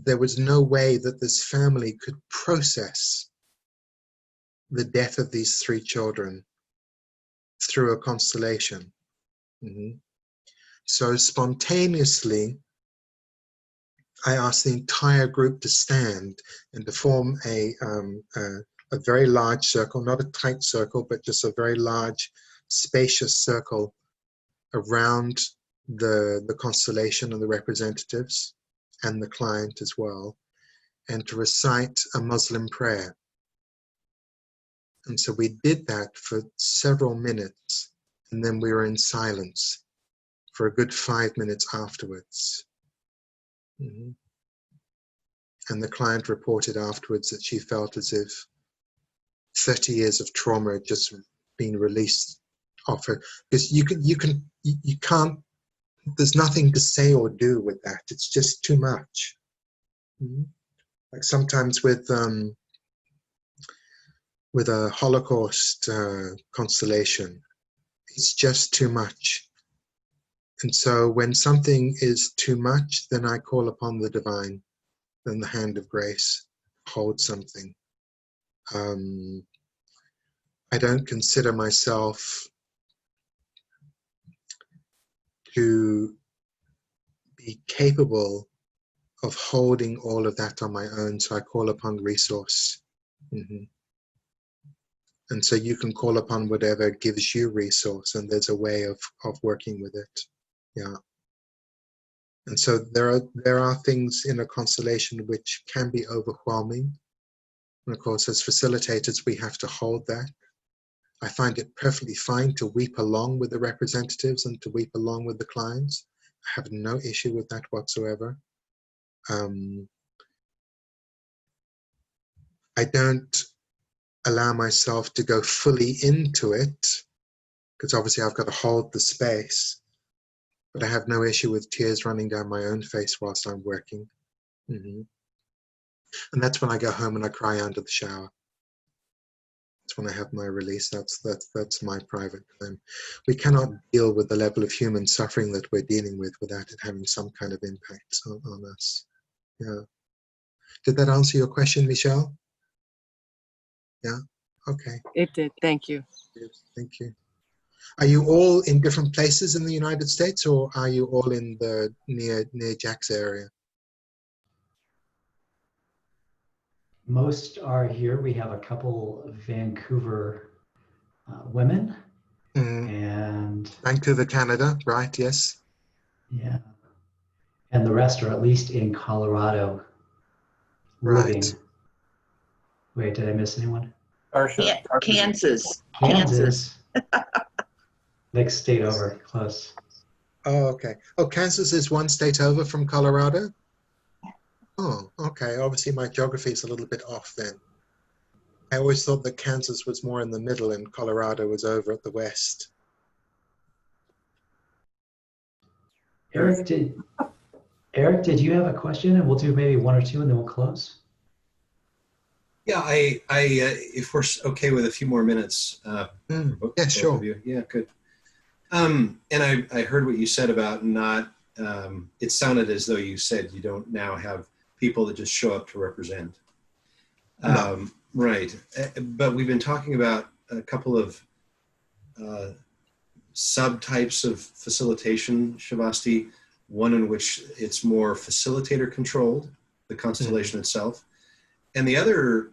there was no way that this family could process the death of these 3 children through a constellation. So spontaneously, I asked the entire group to stand and to form a very large circle, not a tight circle, but just a very large, spacious circle around the constellation and the representatives and the client as well, and to recite a Muslim prayer. And so we did that for several minutes, and then we were in silence for a good 5 minutes afterwards. And the client reported afterwards that she felt as if 30 years of trauma had just been released off her. Because you can't, there's nothing to say or do with that. It's just too much. Like sometimes with a Holocaust constellation, it's just too much. And so when something is too much, then I call upon the divine, then the hand of grace, hold something. I don't consider myself to be capable of holding all of that on my own, so I call upon resource. And so you can call upon whatever gives you resource, and there's a way of working with it. Yeah. And so there are things in a constellation which can be overwhelming. And of course, as facilitators, we have to hold that. I find it perfectly fine to weep along with the representatives and to weep along with the clients. I have no issue with that whatsoever. I don't allow myself to go fully into it, because obviously I've got to hold the space, but I have no issue with tears running down my own face whilst I'm working. And that's when I go home and I cry under the shower. That's when I have my release. That's my private time. We cannot deal with the level of human suffering that we're dealing with without it having some kind of impact on us. Yeah. Did that answer your question, Michelle? Yeah. Okay. It did. Thank you. Thank you. Are you all in different places in the United States, or are you all in the near Jack's area? Most are here. We have a couple of Vancouver women, and Vancouver, Canada, right? Yes. Yeah, and the rest are at least in Colorado, living. Right. Wait, did I miss anyone? Kansas. Kansas. Next state over, close. Oh, okay. Oh, Kansas is one state over from Colorado? Oh, okay. Obviously my geography is a little bit off then. I always thought that Kansas was more in the middle and Colorado was over at the west. Eric, did you have a question? And we'll do maybe one or two and then we'll close. Yeah, if we're okay with a few more minutes. Yeah, sure. Yeah, good. And I heard what you said about not, it sounded as though you said you don't now have people that just show up to represent. No. Right. But we've been talking about a couple of subtypes of facilitation, Shavasti, one in which it's more facilitator controlled, the constellation itself. And the other,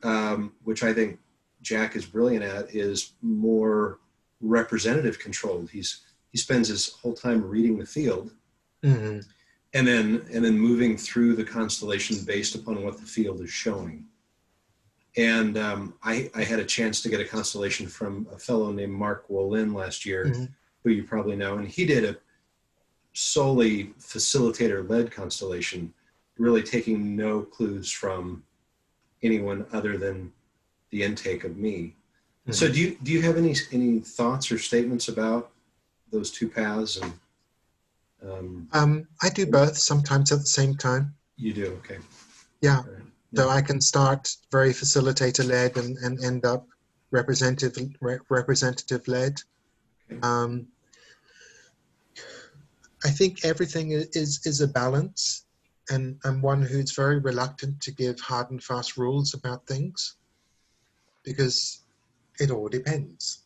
which I think Jack is brilliant at, is more representative controlled. He spends his whole time reading the field and then moving through the constellation based upon what the field is showing. And I had a chance to get a constellation from a fellow named Mark Wolin last year, who you probably know, and he did a solely facilitator-led constellation, really taking no clues from anyone other than the intake of me. So do you have any thoughts or statements about those two paths? And I do both sometimes at the same time. You do, okay. Yeah. Right. So I can start very facilitator-led and end up representative-led. I think everything is a balance, and I'm one who's very reluctant to give hard and fast rules about things because it all depends.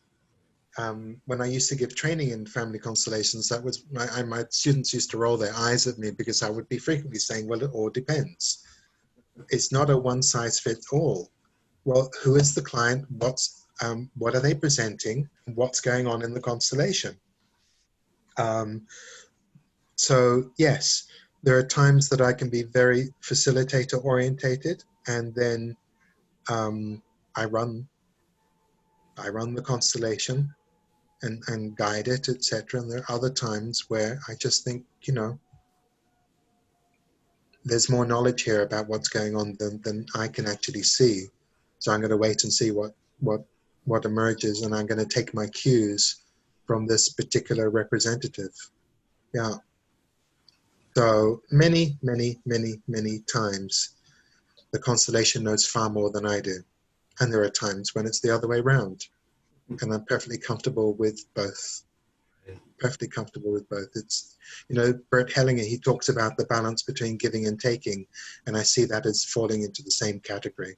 When I used to give training in family constellations, that was my students used to roll their eyes at me because I would be frequently saying, well, it all depends. It's not a one size fits all. Well, who is the client? What are they presenting? What's going on in the constellation? So yes, there are times that I can be very facilitator orientated, and then I run the constellation and guide it, etc. And there are other times where I just think, you know, there's more knowledge here about what's going on than I can actually see. So I'm going to wait and see what emerges, and I'm going to take my cues from this particular representative. Yeah. So many, many, many, many times the constellation knows far more than I do. And there are times when it's the other way around. And I'm perfectly comfortable with both. Perfectly comfortable with both. It's, you know, Bert Hellinger, he talks about the balance between giving and taking. And I see that as falling into the same category.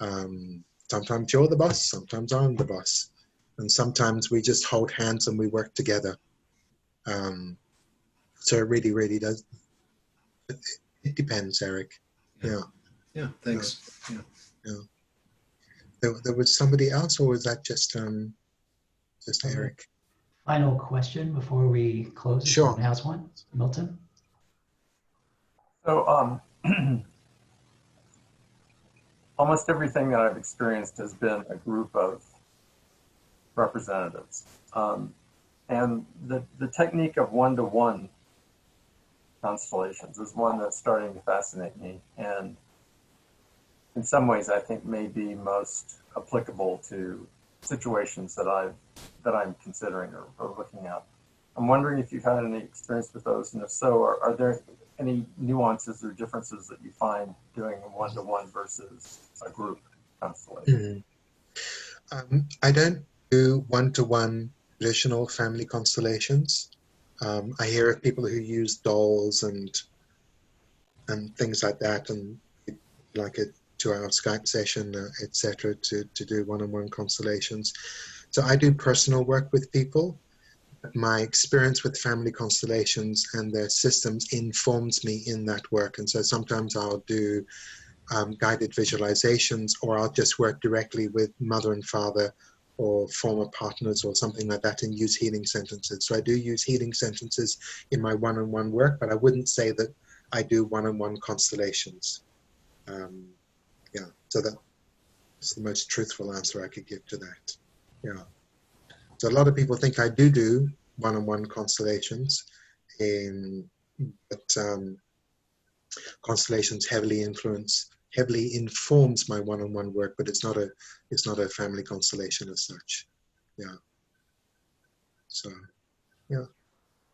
Sometimes you're the boss, sometimes I'm the boss. And sometimes we just hold hands and we work together. So it really, really does. It depends, Eric. Yeah. Yeah, thanks. Yeah. There was somebody else, or was that just Eric? Final question before we close. If Sure. someone has one, Milton. So almost everything that I've experienced has been a group of representatives. And the technique of one-to-one constellations is one that's starting to fascinate me. And in some ways, I think may be most applicable to situations that I'm considering or looking at. I'm wondering if you've had any experience with those, and if so, are there any nuances or differences that you find doing a one-to-one versus a group constellation? I don't do one-to-one traditional family constellations. I hear of people who use dolls and things like that, and like a 2-hour Skype session, etc., to do one-on-one constellations. So I do personal work with people. My experience with family constellations and their systems informs me in that work. And so sometimes I'll do guided visualizations, or I'll just work directly with mother and father or former partners or something like that and use healing sentences. So I do use healing sentences in my one-on-one work, but I wouldn't say that I do one-on-one constellations. Yeah, so that's the most truthful answer I could give to that. Yeah. So a lot of people think I do one-on-one constellations, but constellations heavily informs my one-on-one work, but it's not a family constellation as such. Yeah. So, yeah.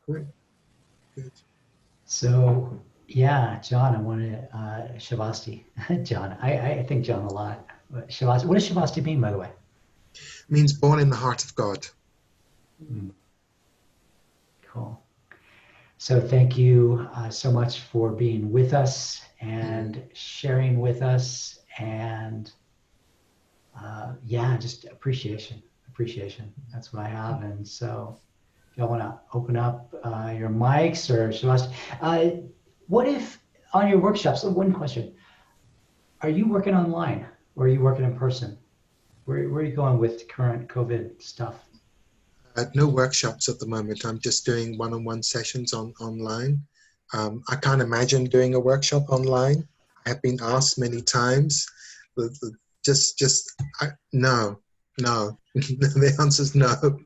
Cool. Good. So yeah, John, I want to Shavasti. John, I think John a lot. Shavasti, what does Shavasti mean, by the way? It means born in the heart of God. Cool. So thank you so much for being with us and sharing with us, and yeah, just appreciation. That's what I have. And so if y'all want to open up your mics, or Shavasti, what if on your workshops, one question, are you working online or are you working in person? Where are you going with current COVID stuff? No workshops at the moment. I'm just doing one-on-one sessions online. I can't imagine doing a workshop online. I have been asked many times. No. The answer is no.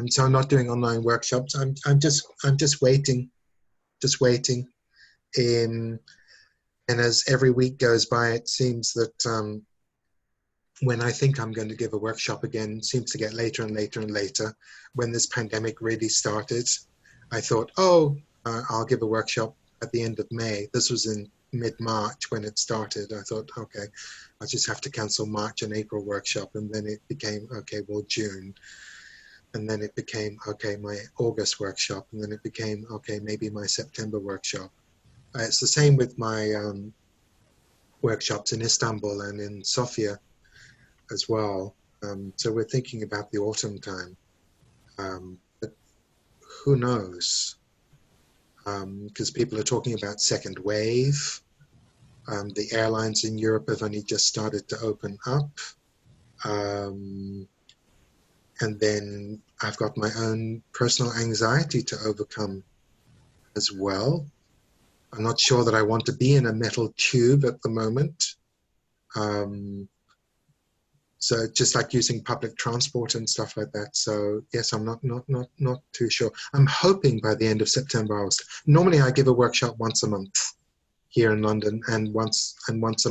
So I'm not doing online workshops. I'm just waiting. And as every week goes by, it seems that when I think I'm going to give a workshop again, it seems to get later and later and later. When this pandemic really started, I thought, I'll give a workshop at the end of May. This was in mid-March when it started. I thought, okay, I just have to cancel March and April workshop. And then it became, okay, well, June. And then it became, okay, my August workshop. And then it became, okay, maybe my September workshop. It's the same with my workshops in Istanbul and in Sofia as well. So we're thinking about the autumn time. But who knows? Because people are talking about second wave. The airlines in Europe have only just started to open up. And then I've got my own personal anxiety to overcome as well. I'm not sure that I want to be in a metal tube at the moment. So just like using public transport and stuff like that. So yes, I'm not too sure. I'm hoping by the end of September. Normally I give a workshop once a month here in London, and once a month.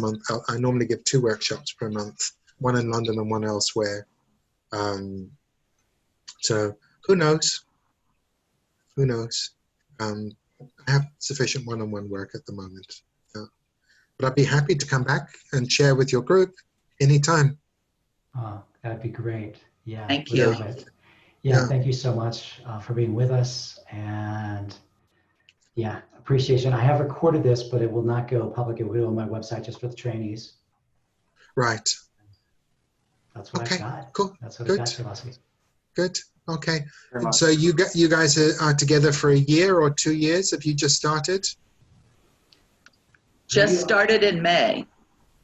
I normally give 2 workshops per month, one in London and one elsewhere. So who knows? Who knows? I have sufficient one-on-one work at the moment. But I'd be happy to come back and share with your group anytime. Oh, that'd be great. Yeah. Thank we you. love it. Yeah, Yeah. thank you so much for being with us. And yeah, appreciation. I have recorded this, but it will not go public. It will go on my website just for the trainees. Right. That's what Okay. I've got. Cool. That's what Good. I've got, Shavasti. Good. Okay. Very much. So you guys are together for a year or 2 years? Have you just started? Just started in May,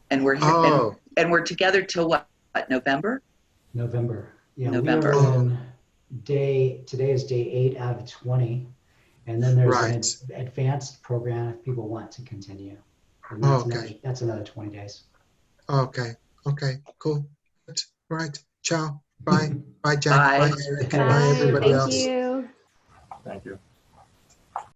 and we're Oh. and we're together till what, November? November. Yeah, November. we are in today is day 8 out of 20. And then there's an Right. advanced program if people want to continue. And Oh, okay. that's another 20 days. Okay. Okay. Cool. Good. Right. Ciao. Bye. Bye, Jack. Bye. Bye, Eric. Bye. Bye, everybody Thank else. you. Thank you.